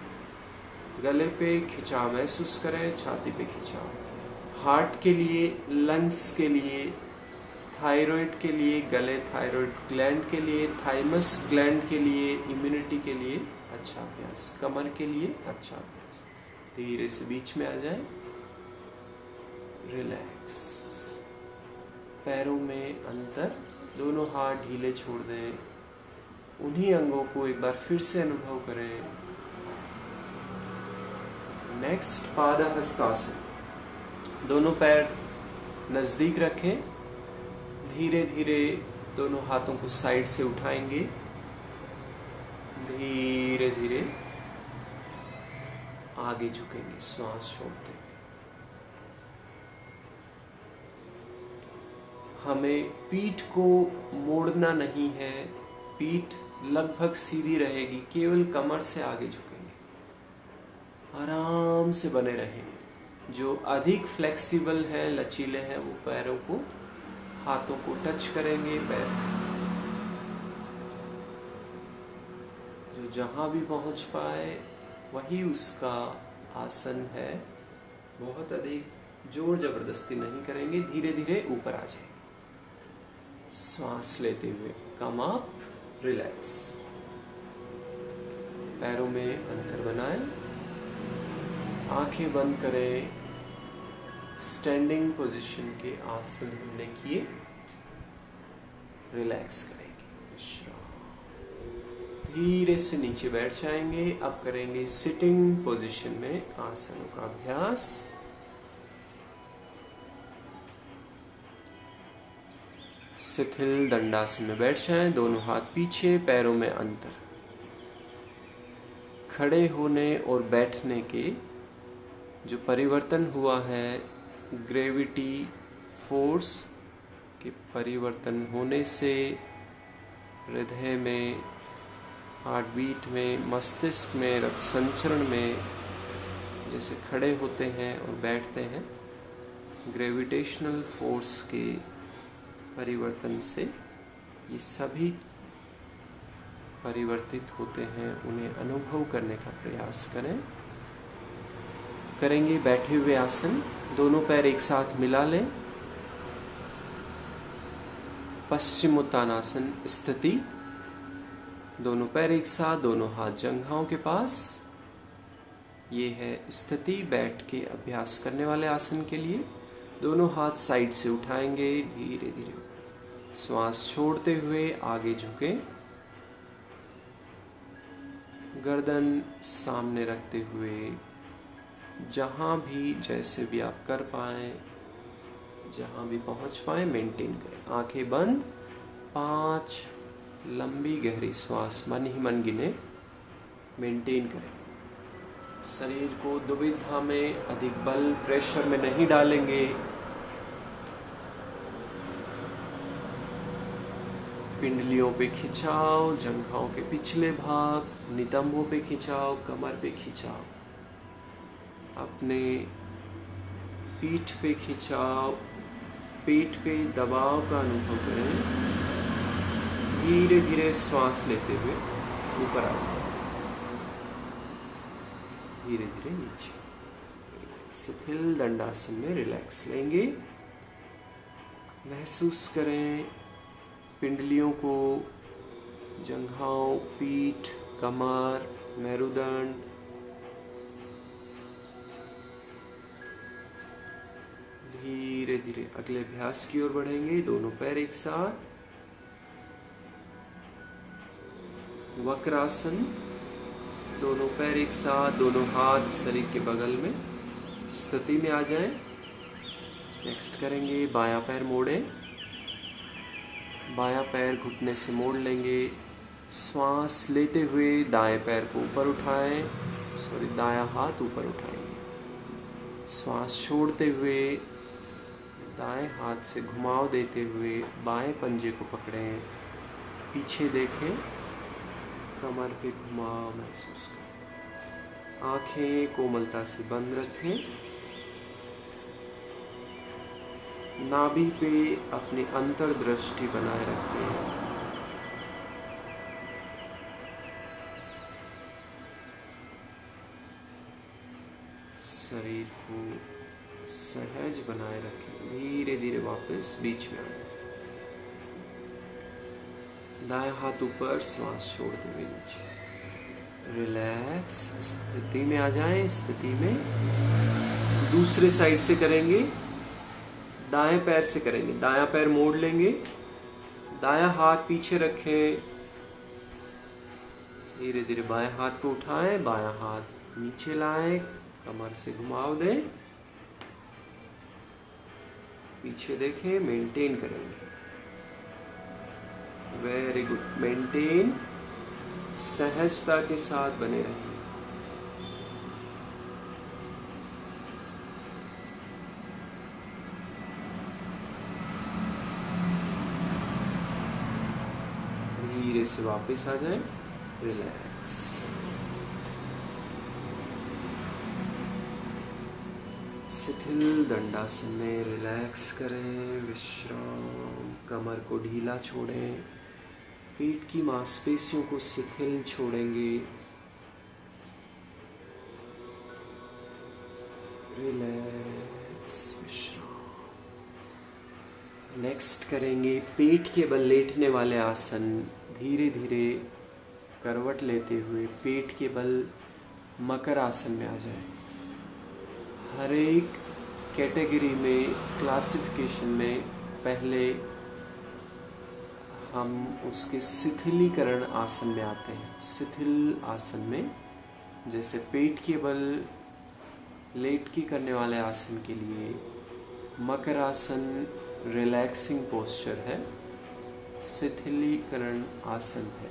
S1: गले पे खिंचाव महसूस करें, छाती पे खिंचाव। हार्ट के लिए, लंग्स के लिए, थायराइड के लिए, गले थायराइड ग्लैंड के लिए, थाइमस ग्लैंड के लिए, इम्यूनिटी के लिए अच्छा अभ्यास, कमर के लिए अच्छा अभ्यास। धीरे से बीच में आ जाए, रिलैक्स। पैरों में अंतर, दोनों हाथ ढीले छोड़ दें। उन्हीं अंगों को एक बार फिर से अनुभव करें। नेक्स्ट पादहस्तासन। दोनों पैर नजदीक रखें। धीरे धीरे दोनों हाथों को साइड से उठाएंगे। धीरे धीरे आगे झुकेंगे, श्वास छोड़ते हुए। हमें पीठ को मोड़ना नहीं है, पीठ लगभग सीधी रहेगी, केवल कमर से आगे झुकेंगे। आराम से बने रहेंगे। जो अधिक फ्लेक्सिबल हैं, लचीले हैं, वो पैरों को, हाथों को टच करेंगे। पैर जो जहां भी पहुंच पाए वही उसका आसन है। बहुत अधिक जोर जबरदस्ती नहीं करेंगे, धीरे धीरे ऊपर आ जाएंगे। सांस लेते हुए कम अप, रिलैक्स। पैरों में अंतर बनाएं, आंखें बंद करें। स्टैंडिंग पोजीशन के आसन हमने किए, रिलैक्स करेंगे, विश्राम। धीरे से नीचे बैठ जाएंगे। अब करेंगे सिटिंग पोजीशन में आसनों का अभ्यास। शिथिल दंडासन में बैठ जाएं, दोनों हाथ पीछे, पैरों में अंतर। खड़े होने और बैठने के जो परिवर्तन हुआ है, ग्रेविटी फोर्स के परिवर्तन होने से हृदय में, हार्ट बीट में, मस्तिष्क में, रक्त संचरण में, जैसे खड़े होते हैं और बैठते हैं, ग्रेविटेशनल फोर्स के परिवर्तन से ये सभी परिवर्तित होते हैं। उन्हें अनुभव करने का प्रयास करें। करेंगे बैठे हुए आसन। दोनों पैर एक साथ मिला लें। पश्चिमोत्तानासन स्थिति। दोनों पैर एक साथ, दोनों हाथ जंघाओं के पास। ये है स्थिति बैठ के अभ्यास करने वाले आसन के लिए। दोनों हाथ साइड से उठाएंगे, धीरे धीरे श्वास छोड़ते हुए आगे झुकें। गर्दन सामने रखते हुए जहाँ भी, जैसे भी आप कर पाएं, जहाँ भी पहुँच पाएं, मेंटेन करें। आंखें बंद। 5 लंबी गहरी श्वास मन ही मन गिने, मेंटेन करें। शरीर को दुविधा में, अधिक बल प्रेशर में नहीं डालेंगे। पिंडलियों पे खिंचाव, जंघाओं के पिछले भाग, नितंबों पे खिंचाव, कमर पे खिंचाव, अपने पीठ पे खिंचाव, पेट पे दबाव का अनुभव करें। धीरे धीरे श्वास लेते हुए ऊपर आ जाए, धीरे धीरे नीचे। शिथिल दंडासन में रिलैक्स लेंगे। महसूस करें पिंडलियों को, जंघाओं, पीठ, कमर, मेरुदंड। धीरे धीरे अगले अभ्यास की ओर बढ़ेंगे। दोनों पैर एक साथ, वक्रासन। दोनों पैर एक साथ, दोनों हाथ शरीर के बगल में, स्थिति में आ जाएं। नेक्स्ट करेंगे, बायां पैर मोड़ें, बायां पैर घुटने से मोड़ लेंगे। श्वास लेते हुए दाएं पैर को ऊपर उठाएं, दायां हाथ ऊपर उठाएंगे। श्वास छोड़ते हुए दाएं हाथ से घुमाव देते हुए बाएं पंजे को पकड़ें, पीछे देखें, कमर पे घुमाव महसूस करें। आंखें कोमलता से बंद रखें। नाभि पे अपनी अंतर्दृष्टि बनाए रखें। शरीर को सहज बनाए रखें। धीरे धीरे वापस बीच में आ जाए। दायां हाथ ऊपर, श्वास छोड़ते हुए नीचे। रिलैक्स, स्थिति में आ जाएं। स्थिति में दूसरे साइड से करेंगे, दाएं पैर से करेंगे। दायां पैर मोड़ लेंगे, दायां हाथ पीछे रखें, धीरे धीरे बाएं हाथ को उठाएं, बायां हाथ नीचे लाएं, कमर से घुमाव दें, पीछे देखें, मेंटेन करेंगे। वेरी गुड, मेंटेन, सहजता के साथ बने रहें। धीरे से वापस आ जाएं। रिलैक्स। शिथिल दंडासन में रिलैक्स करें, विश्राम। कमर को ढीला छोड़ें, पेट की मांसपेशियों को शिथिल छोड़ेंगे। रिलैक्स, विश्राम। नेक्स्ट करेंगे पेट के बल लेटने वाले आसन। धीरे धीरे करवट लेते हुए पेट के बल मकर आसन में आ जाए। हर एक कैटेगरी में, क्लासिफिकेशन में पहले हम उसके शिथिलीकरण आसन में आते हैं। शिथिल आसन में जैसे पेट के बल लेट के करने वाले आसन के लिए मकर आसन रिलैक्सिंग पोस्चर है, शिथिलीकरण आसन है।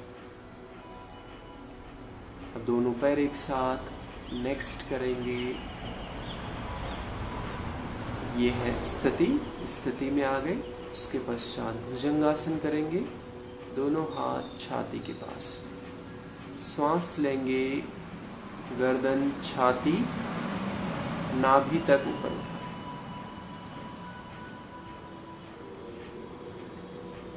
S1: अब दोनों पैर एक साथ। नेक्स्ट करेंगे, ये है स्थिति में आ गए। उसके पश्चात भुजंगासन करेंगे, दोनों हाथ छाती के पास में। श्वास लेंगे, गर्दन छाती नाभि तक ऊपर उठाएं।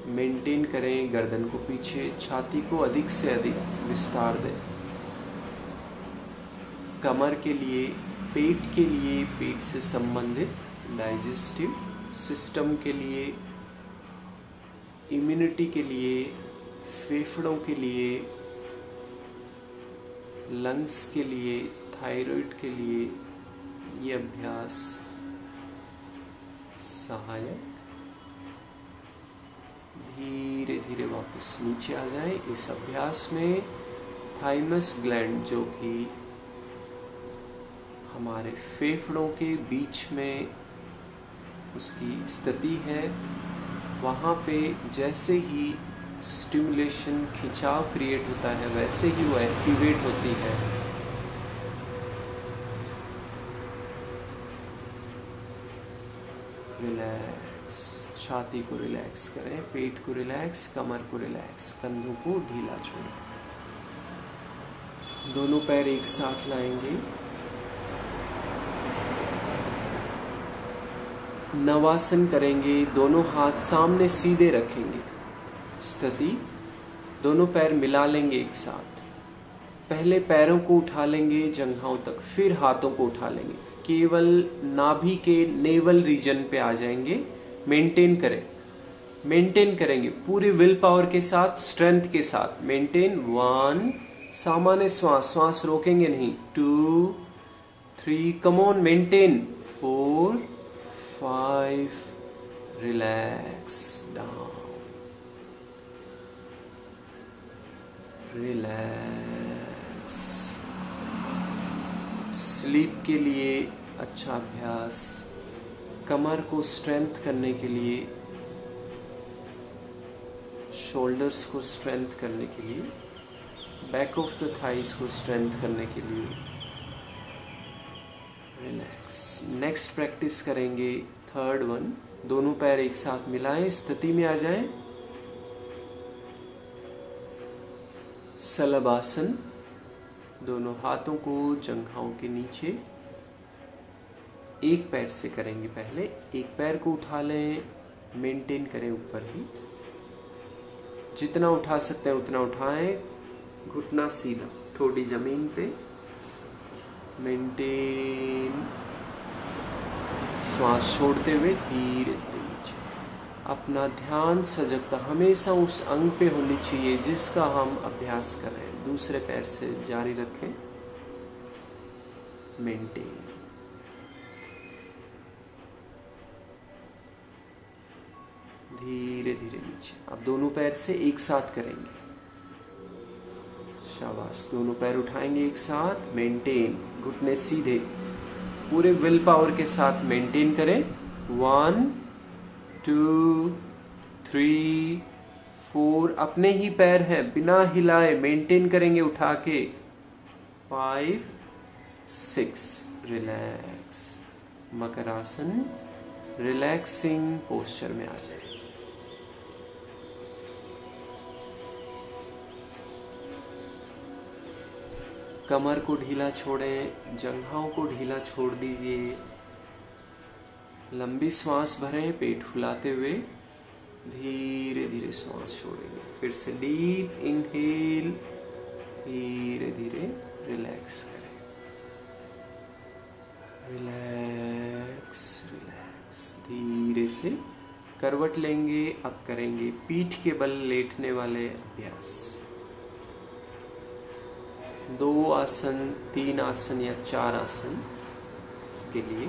S1: मेंटेन करें, गर्दन को पीछे, छाती को अधिक से अधिक विस्तार दें। कमर के लिए, पेट के लिए, पेट से संबंधित डाइजेस्टिव सिस्टम के लिए, इम्यूनिटी के लिए, फेफड़ों के लिए, लंग्स के लिए, थायराइड के लिए ये अभ्यास सहायक। धीरे धीरे वापस नीचे आ जाए। इस अभ्यास में थाइमस ग्लैंड, जो कि हमारे फेफड़ों के बीच में उसकी स्थिति है, वहाँ पे जैसे ही स्टिमुलेशन, खिंचाव क्रिएट होता है, वैसे ही वो एक्टिवेट होती है। रिलैक्स, छाती को रिलैक्स करें, पेट को रिलैक्स, कमर को रिलैक्स, कंधों को ढीला छोड़ें। दोनों पैर एक साथ लाएंगे। नवासन करेंगे, दोनों हाथ सामने सीधे रखेंगे। स्थिति, दोनों पैर मिला लेंगे एक साथ। पहले पैरों को उठा लेंगे जंघाओं तक, फिर हाथों को उठा लेंगे। केवल नाभि के नेवल रीजन पे आ जाएंगे। मेंटेन करेंगे पूरी विल पावर के साथ, स्ट्रेंथ के साथ। मेंटेन। 1, सामान्य श्वास रोकेंगे नहीं। 2, 3, come on, maintain. 4, 5, relax down, relax. Sleep के लिए अच्छा अभ्यास कमर को स्ट्रेंथ करने के लिए, शोल्डर्स को स्ट्रेंथ करने के लिए, बैक ऑफ द थाइस को स्ट्रेंथ करने के लिए। रिलैक्स। नेक्स्ट प्रैक्टिस करेंगे थर्ड वन। दोनों पैर एक साथ मिलाएं, स्थिति में आ जाएं। सलबासन, दोनों हाथों को जंघाओं के नीचे, एक पैर से करेंगे। पहले एक पैर को उठा लें, मेंटेन करें ऊपर ही, जितना उठा सकते हैं उतना उठाएं। घुटना सीधा, ठोडी जमीन पे, मेंटेन। श्वास छोड़ते हुए धीरे धीरे नीचे। अपना ध्यान सजगता हमेशा उस अंग पे होनी चाहिए जिसका हम अभ्यास कर रहे हैं। दूसरे पैर से जारी रखें, मेंटेन। धीरे धीरे नीचे। अब दोनों पैर से एक साथ करेंगे। शाबाश। दोनों पैर उठाएंगे एक साथ, मेंटेन। घुटने सीधे, पूरे विल पावर के साथ मेंटेन करें। 1 2 3 4। अपने ही पैर हैं, बिना हिलाए मेंटेन करेंगे उठा के। 5 6। रिलैक्स। मकरासन, रिलैक्सिंग पोस्चर में आ जाए। कमर को ढीला छोड़ें, जंघाओं को ढीला छोड़ दीजिए। लंबी सांस भरें, पेट फुलाते हुए धीरे धीरे सांस छोड़ेंगे। फिर से डीप इनहेल, धीरे धीरे रिलैक्स करें। Relax relax. धीरे से करवट लेंगे। अब करेंगे पीठ के बल लेटने वाले अभ्यास। 2 आसन, 3 आसन या 4 आसन इसके लिए।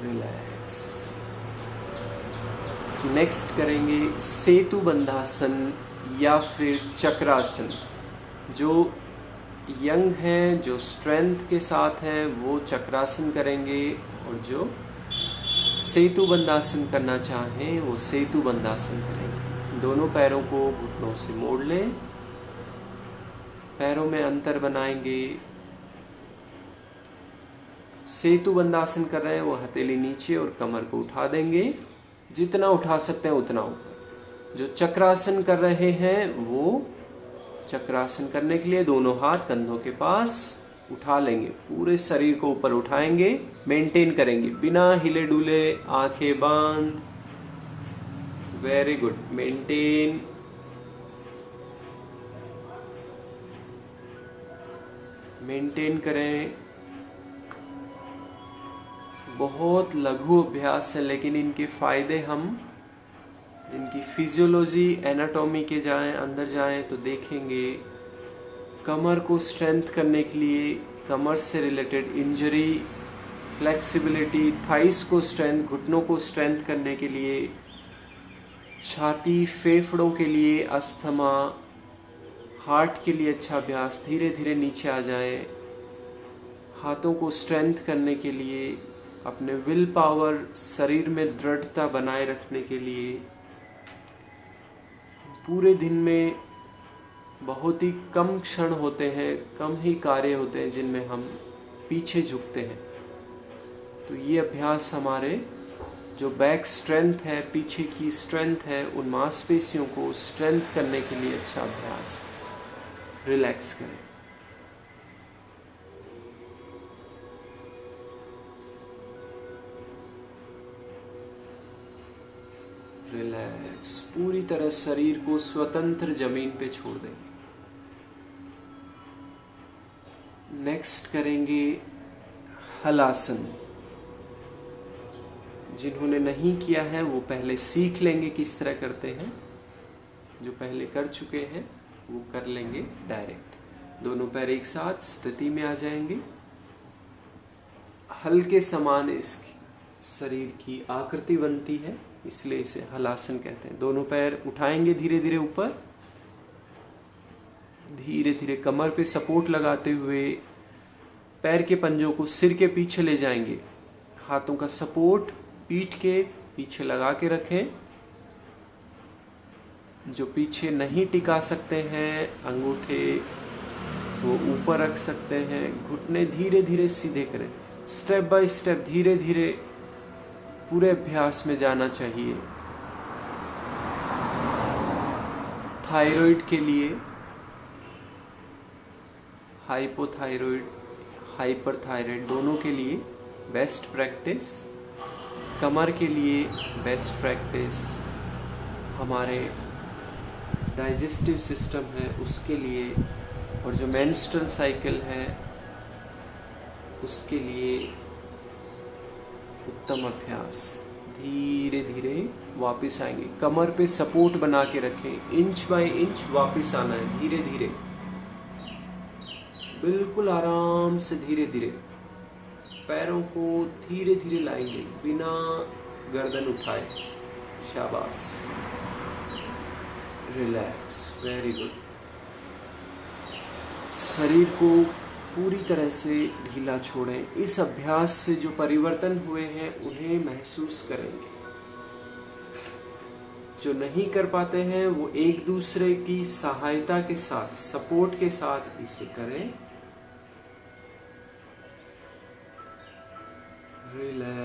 S1: रिलैक्स। नेक्स्ट करेंगे सेतु बंधासन या फिर चक्रासन। जो यंग हैं, जो स्ट्रेंथ के साथ हैं, वो चक्रासन करेंगे, और जो सेतु बंधासन करना चाहें वो सेतु बंधासन करेंगे। दोनों पैरों को घुटनों से मोड़ लें, पैरों में अंतर बनाएंगे। सेतु बंधासन कर रहे हैं वो हथेली नीचे और कमर को उठा देंगे, जितना उठा सकते हैं उतना ऊपर। जो चक्रासन कर रहे हैं वो चक्रासन करने के लिए दोनों हाथ कंधों के पास उठा लेंगे, पूरे शरीर को ऊपर उठाएंगे, मेंटेन करेंगे बिना हिले डुले, आंखें बंद। Very good. मेंटेन। मेंटेन करें। बहुत लघु अभ्यास है, लेकिन इनके फायदे हम इनकी फिजियोलॉजी, एनाटॉमी के अंदर जाएं तो देखेंगे। कमर को स्ट्रेंथ करने के लिए, कमर से रिलेटेड इंजरी, फ्लेक्सिबिलिटी, थाइस को स्ट्रेंथ, घुटनों को स्ट्रेंथ करने के लिए, छाती, फेफड़ों के लिए, अस्थमा, हार्ट के लिए अच्छा अभ्यास। धीरे धीरे नीचे आ जाए। हाथों को स्ट्रेंथ करने के लिए, अपने विल पावर, शरीर में दृढ़ता बनाए रखने के लिए। पूरे दिन में बहुत ही कम क्षण होते हैं, कम ही कार्य होते हैं जिनमें हम पीछे झुकते हैं। तो ये अभ्यास हमारे जो बैक स्ट्रेंथ है, पीछे की स्ट्रेंथ है, उन मांसपेशियों को स्ट्रेंथ करने के लिए अच्छा अभ्यास। रिलैक्स करें। रिलैक्स। पूरी तरह शरीर को स्वतंत्र जमीन पे छोड़ देंगे। नेक्स्ट करेंगे हलासन। जिन्होंने नहीं किया है वो पहले सीख लेंगे किस तरह करते हैं, जो पहले कर चुके हैं वो कर लेंगे डायरेक्ट। दोनों पैर एक साथ स्थिति में आ जाएंगे। हल्के समान इसकी शरीर की आकृति बनती है, इसलिए इसे हलासन कहते हैं। दोनों पैर उठाएंगे धीरे धीरे ऊपर, धीरे धीरे कमर पे सपोर्ट लगाते हुए पैर के पंजों को सिर के पीछे ले जाएंगे। हाथों का सपोर्ट पीठ के पीछे लगा के रखें। जो पीछे नहीं टिका सकते हैं, अंगूठे वो ऊपर रख सकते हैं। घुटने धीरे धीरे सीधे करें। स्टेप बाय स्टेप धीरे धीरे पूरे अभ्यास में जाना चाहिए। थायराइड के लिए हाइपोथायराइड, हाइपरथायराइड दोनों के लिए बेस्ट प्रैक्टिस, कमर के लिए बेस्ट प्रैक्टिस, हमारे डाइजेस्टिव सिस्टम है उसके लिए, और जो मेंस्ट्रुअल साइकिल है उसके लिए उत्तम अभ्यास। धीरे धीरे वापस आएंगे। कमर पे सपोर्ट बना के रखें। इंच बाय इंच वापस आना है, धीरे धीरे, बिल्कुल आराम से धीरे धीरे। पैरों को धीरे धीरे लाएंगे बिना गर्दन उठाए। शाबाश, रिलैक्स, वेरी गुड। शरीर को पूरी तरह से ढीला छोड़ें। इस अभ्यास से जो परिवर्तन हुए हैं उन्हें महसूस करेंगे। जो नहीं कर पाते हैं वो एक दूसरे की सहायता के साथ, सपोर्ट के साथ इसे करें। रिलैक्स।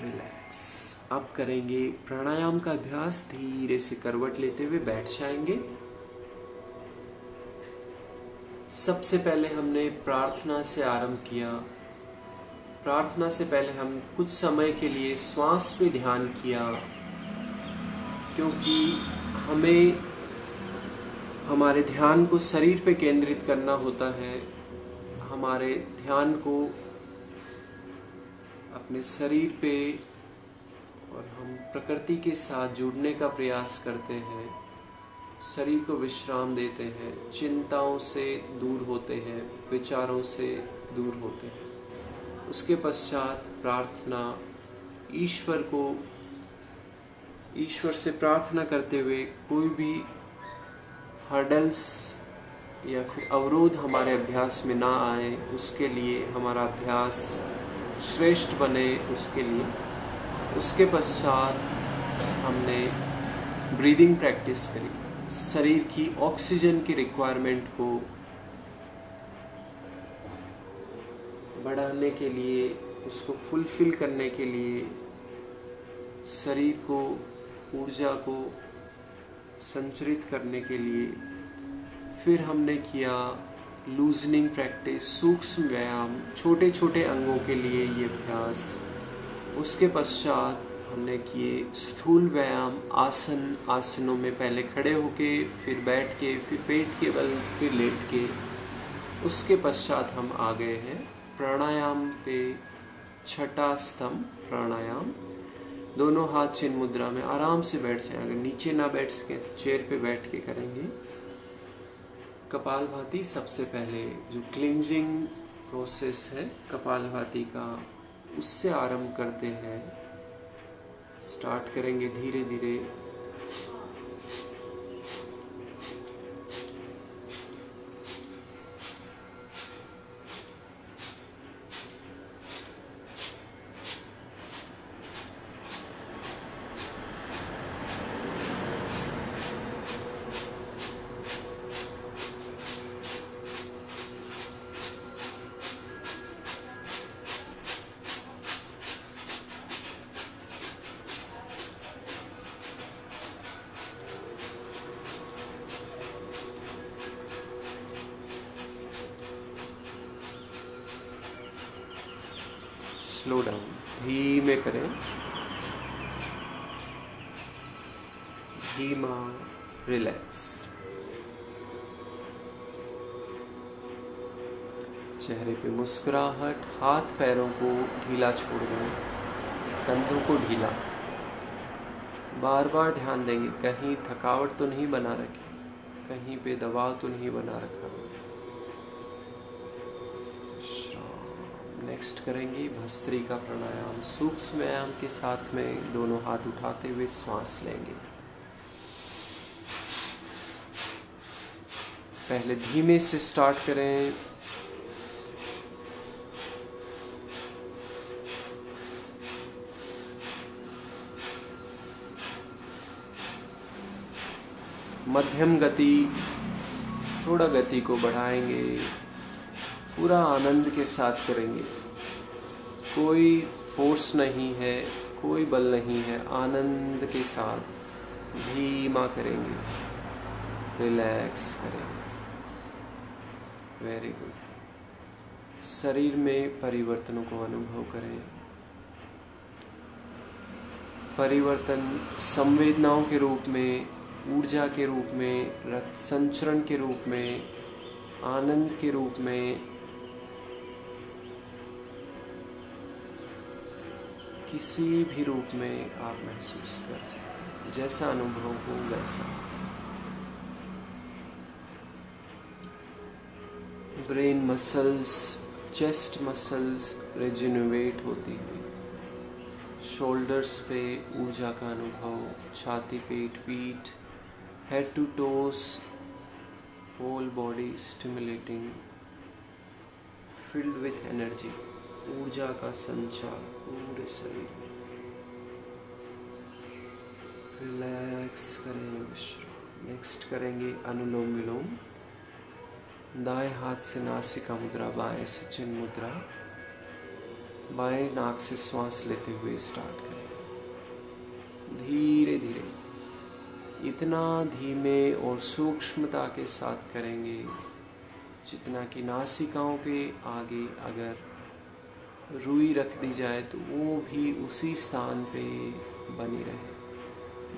S1: रिलैक्स। अब करेंगे प्राणायाम का अभ्यास। धीरे से करवट लेते हुए बैठ जाएंगे। सबसे पहले हमने प्रार्थना से आरंभ किया। प्रार्थना से पहले हम कुछ समय के लिए श्वास पे ध्यान किया, क्योंकि हमें हमारे ध्यान को शरीर पे केंद्रित करना होता है। हमारे ध्यान को अपने शरीर पे, और हम प्रकृति के साथ जुड़ने का प्रयास करते हैं। शरीर को विश्राम देते हैं, चिंताओं से दूर होते हैं, विचारों से दूर होते हैं। उसके पश्चात प्रार्थना, ईश्वर से प्रार्थना करते हुए कोई भी हर्डल्स या फिर अवरोध हमारे अभ्यास में ना आए, उसके लिए हमारा अभ्यास श्रेष्ठ बने, उसके लिए। उसके पश्चात हमने ब्रीदिंग प्रैक्टिस करी। शरीर की ऑक्सीजन की रिक्वायरमेंट को बढ़ाने के लिए, उसको फुलफिल करने के लिए, शरीर को, ऊर्जा को संचरित करने के लिए। फिर हमने किया लूजनिंग प्रैक्टिस, सूक्ष्म व्यायाम, छोटे छोटे अंगों के लिए ये अभ्यास। उसके पश्चात हमने किए स्थूल व्यायाम, आसन। आसनों में पहले खड़े होके, फिर बैठ के, फिर पेट के बल, फिर लेट के। उसके पश्चात हम आ गए हैं प्राणायाम पे। छठा स्तंभ प्राणायाम। दोनों हाथ चिन्ह मुद्रा में आराम से बैठ जाएं। अगर नीचे ना बैठ सकें तो चेयर पे बैठ के करेंगे। कपालभाति सबसे पहले जो क्लींजिंग प्रोसेस है कपालभाति का, उससे आरंभ करते हैं। स्टार्ट करेंगे धीरे धीरे। स्लो डाउन, धीमे करें, धीमा, रिलैक्स। चेहरे पे मुस्कुराहट, हाथ पैरों को ढीला छोड़ दें, कंधों को ढीला। बार बार ध्यान देंगे कहीं थकावट तो नहीं बना रखी, कहीं पे दबाव तो नहीं बना रखा। नेक्स्ट करेंगे भस्त्रिका प्राणायाम। सूक्ष्म व्यायाम के साथ में दोनों हाथ उठाते हुए श्वास लेंगे। पहले धीमे से स्टार्ट करें। मध्यम गति, थोड़ा गति को बढ़ाएंगे। पूरा आनंद के साथ करेंगे। कोई फोर्स नहीं है, कोई बल नहीं है। आनंद के साथ धीमा करेंगे, रिलैक्स करेंगे। Very good. शरीर में परिवर्तनों को अनुभव करें। परिवर्तन संवेदनाओं के रूप में, ऊर्जा के रूप में, रक्त संचरण के रूप में, आनंद के रूप में, किसी भी रूप में आप महसूस कर सकते हैं। जैसा अनुभव हो वैसा। ब्रेन मसल्स, चेस्ट मसल्स रिजेन्युएट होती हुई, शोल्डर्स पे ऊर्जा का अनुभव, छाती, पेट, पीठ, head to toes, whole body stimulating, filled with energy, ऊर्जा का संचार पूरे शरीर में। रिलैक्स करें, विश्राम। नेक्स्ट करेंगे अनुलोम विलोम। दाएं हाथ से नासिका मुद्रा, बाएं से चिन्ह मुद्रा। बाएं नाक से श्वास लेते हुए स्टार्ट करें। धीरे धीरे, इतना धीमे और सूक्ष्मता के साथ करेंगे जितना कि नासिकाओं के आगे अगर रुई रख दी जाए तो वो भी उसी स्थान पे बनी रहे।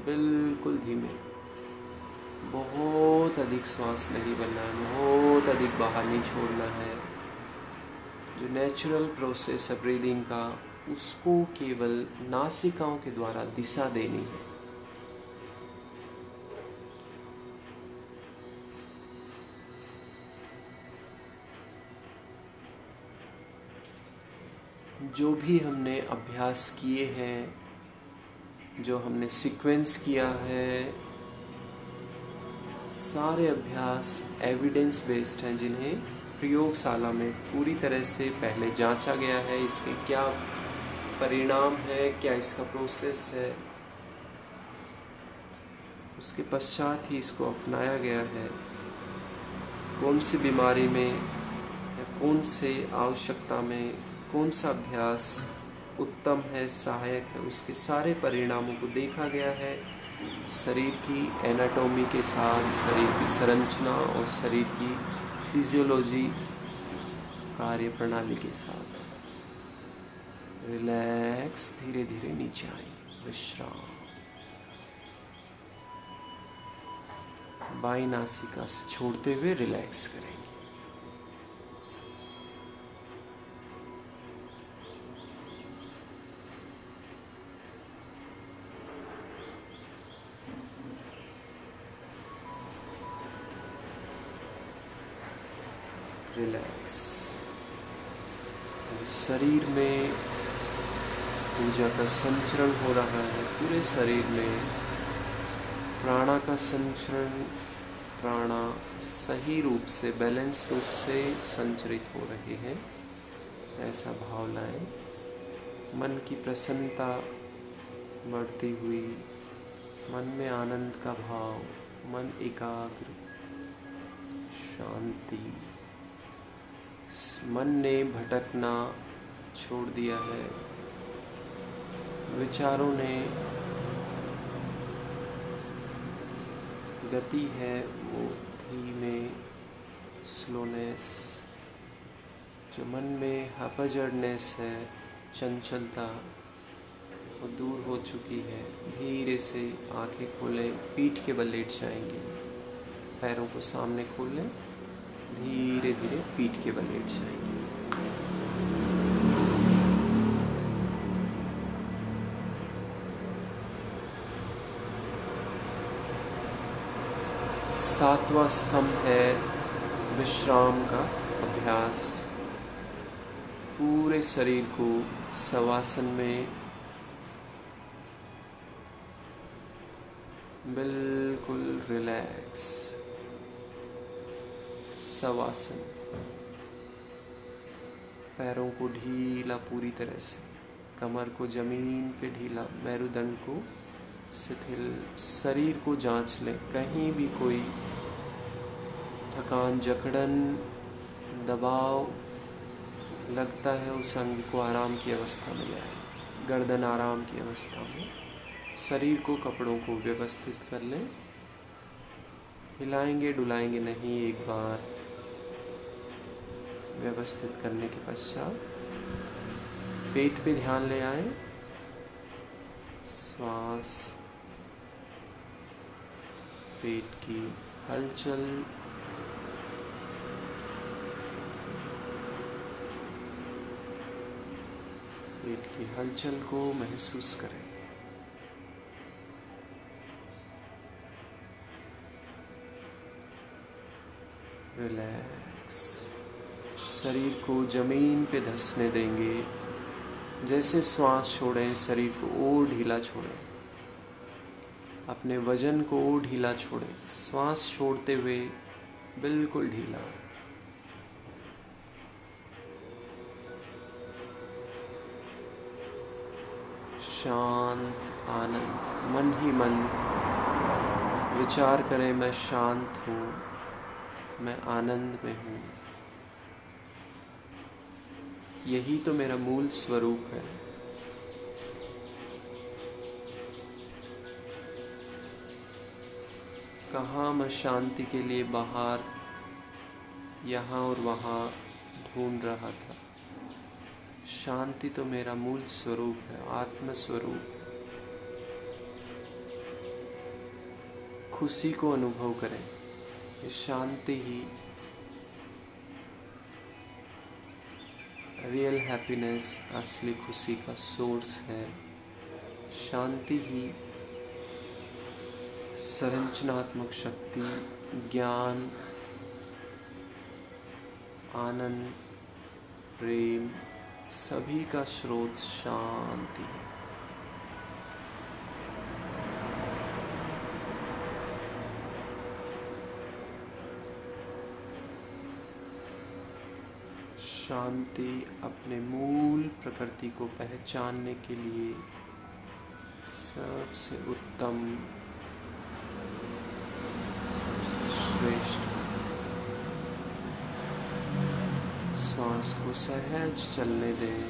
S1: बिल्कुल धीमे, बहुत अधिक श्वास नहीं बनना है, बहुत अधिक बाहर नहीं छोड़ना है। जो नेचुरल प्रोसेस है ब्रीदिंग का, उसको केवल नासिकाओं के द्वारा दिशा देनी है। जो भी हमने अभ्यास किए हैं, जो हमने सीक्वेंस किया है, सारे अभ्यास एविडेंस बेस्ड हैं, जिन्हें प्रयोगशाला में पूरी तरह से पहले जांचा गया है। इसके क्या परिणाम है, क्या इसका प्रोसेस है, उसके पश्चात ही इसको अपनाया गया है। कौन सी बीमारी में या कौन से आवश्यकता में कौन सा अभ्यास उत्तम है, सहायक है, उसके सारे परिणामों को देखा गया है। शरीर की एनाटॉमी के साथ, शरीर की संरचना और शरीर की फिजियोलॉजी, कार्य प्रणाली के साथ। रिलैक्स, धीरे धीरे नीचे आएंगे, विश्राम। बाईं नासिका से छोड़ते हुए रिलैक्स करेंगे। रिलैक्स। शरीर में ऊर्जा का संचरण हो रहा है, पूरे शरीर में प्राणा का संचरण, प्राणा सही रूप से, बैलेंस रूप से संचरित हो रहे हैं, ऐसा भाव लाएं। मन की प्रसन्नता बढ़ती हुई, मन में आनंद का भाव, मन एकाग्र, शांति। मन ने भटकना छोड़ दिया है, विचारों ने गति है वो धीमे, स्लोनेस। जो मन में हापाजर्डनेस है, चंचलता, वो दूर हो चुकी है। धीरे से आंखें खोलें, पीठ के बल लेट जाएंगे, पैरों को सामने खोल लें, धीरे धीरे पीठ के बल लेट जाएंगे। सातवां स्तंभ है विश्राम का अभ्यास। पूरे शरीर को शवासन में बिल्कुल रिलैक्स, शवासन। पैरों को ढीला पूरी तरह से, कमर को जमीन पे ढीला, मेरुदंड को शिथिल। शरीर को जांच लें, कहीं भी कोई थकान, जकड़न, दबाव लगता है उस अंग को आराम की अवस्था में ले आए। गर्दन आराम की अवस्था में, शरीर को, कपड़ों को व्यवस्थित कर लें। हिलाएंगे डुलाएंगे नहीं। एक बार व्यवस्थित करने के पश्चात पेट पे ध्यान ले आए। श्वास, पेट की हलचल, पेट की हलचल को महसूस करें। रिलैक्स। शरीर को जमीन पे धंसने देंगे। जैसे श्वास छोड़ें, शरीर को और ढीला छोड़ें, अपने वजन को और ढीला छोड़ें। श्वास छोड़ते हुए बिल्कुल ढीला। शांत आनंद। मन ही मन विचार करें, मैं शांत हूँ, मैं आनंद में हूँ। यही तो मेरा मूल स्वरूप है। कहाँ मैं शांति के लिए बाहर, यहाँ और वहाँ ढूंढ रहा था। शांति तो मेरा मूल स्वरूप है, आत्म स्वरूप है। खुशी को अनुभव करें। ये शांति ही रियल हैप्पीनेस, असली खुशी का सोर्स है। शांति ही संरचनात्मक शक्ति, ज्ञान, आनंद, प्रेम, सभी का स्रोत शांति है। शांति अपने मूल प्रकृति को पहचानने के लिए सबसे उत्तम, सबसे श्रेष्ठ। श्वास को सहज चलने दें,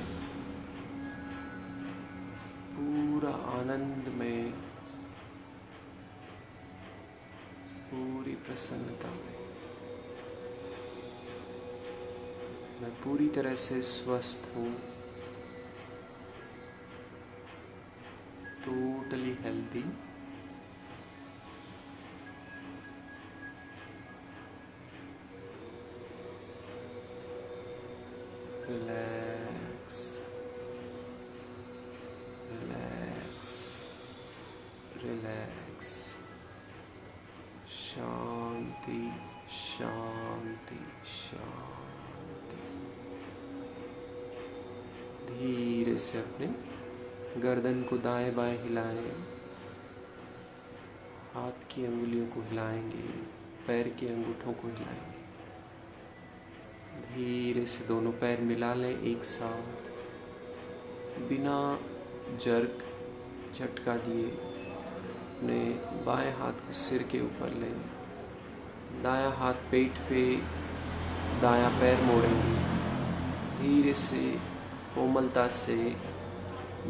S1: पूरा आनंद में, पूरी प्रसन्नता में। मैं पूरी तरह से स्वस्थ हूँ, totally healthy. Relax, relax, relax. शांति, शांति, शांति। धीरे से अपने गर्दन को दाएं बाएं हिलाएं। हाथ की अंगुलियों को हिलाएंगे, पैर के अंगूठों को हिलाएंगे। धीरे से दोनों पैर मिला लें एक साथ, बिना जर्क, झटका दिए। अपने बाएं हाथ को सिर के ऊपर लें, दायां हाथ पेट पे, दायां पैर मोड़ेंगे। धीरे से कोमलता से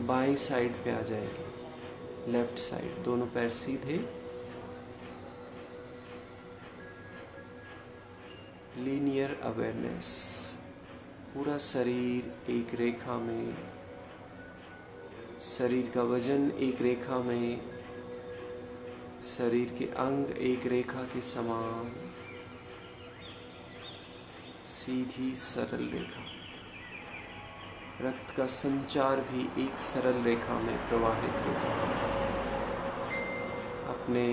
S1: बाईं साइड पे आ जाएंगे, लेफ्ट साइड। दोनों पैर सीधे, लीनियर अवेयरनेस। पूरा शरीर एक रेखा में, शरीर का वजन एक रेखा में, शरीर के अंग एक रेखा के समान, सीधी सरल रेखा। रक्त का संचार भी एक सरल रेखा में प्रवाहित होता है। अपने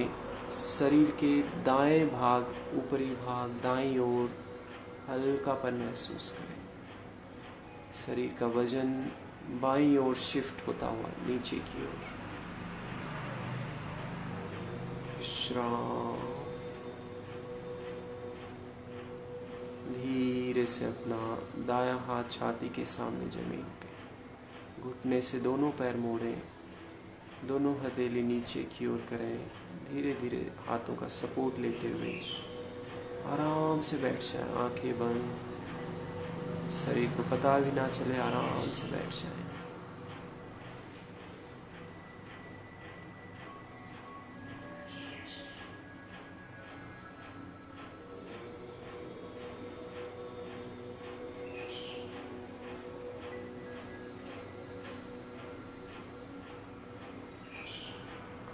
S1: शरीर के दाएं भाग, ऊपरी भाग, दाईं ओर हल्कापन महसूस करें। शरीर का वजन बाईं ओर शिफ्ट होता हुआ नीचे की ओर। विश्राम। धीरे से अपना दायां हाथ छाती के सामने जमीन पे, घुटने से दोनों पैर मोड़ें, दोनों हथेली नीचे की ओर करें। धीरे धीरे हाथों का सपोर्ट लेते हुए आराम से बैठ जाएं, आंखें बंद। शरीर को पता भी ना चले, आराम से बैठ जाएं।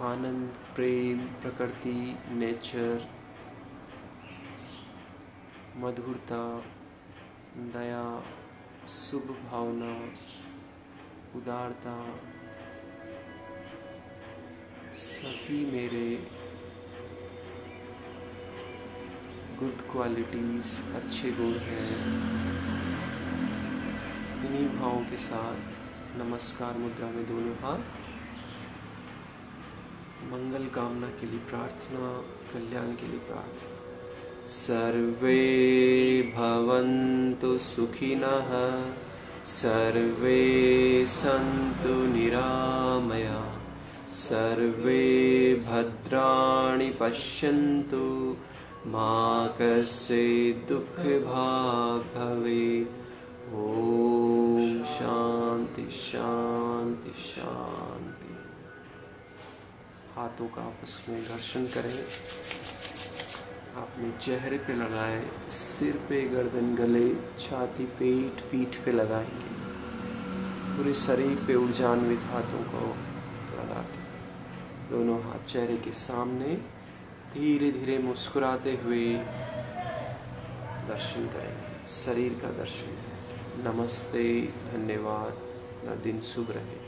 S1: आनंद, प्रेम, प्रकृति, नेचर, मधुरता, दया, शुभ भावना, उदारता, सभी मेरे गुड क्वालिटीज़, अच्छे गुण हैं। इन्हीं भावों के साथ नमस्कार मुद्रा में दोनों हाथ, मंगल कामना के लिए प्रार्थना, कल्याण के लिए प्रार्थना। सर्वे भवन्तु सुखिनः, सर्वे सन्तु निरामया, सर्वे भद्राणि पश्यन्तु, मा कश्चित् दुःखभाग् भवेत्। ओम शांति शांति शांति। हाथों का आपस में घर्षण करें, अपने चेहरे पे लगाएं, सिर पे, गर्दन, गले, छाती, पेट, पीठ पे लगाएंगे। पूरे शरीर पे ऊर्जान्वित हाथों को लगाते हैं। दोनों हाथ चेहरे के सामने धीरे धीरे मुस्कुराते हुए दर्शन करेंगे, शरीर का दर्शन करेंगे। नमस्ते, धन्यवाद, अपना दिन शुभ रहे।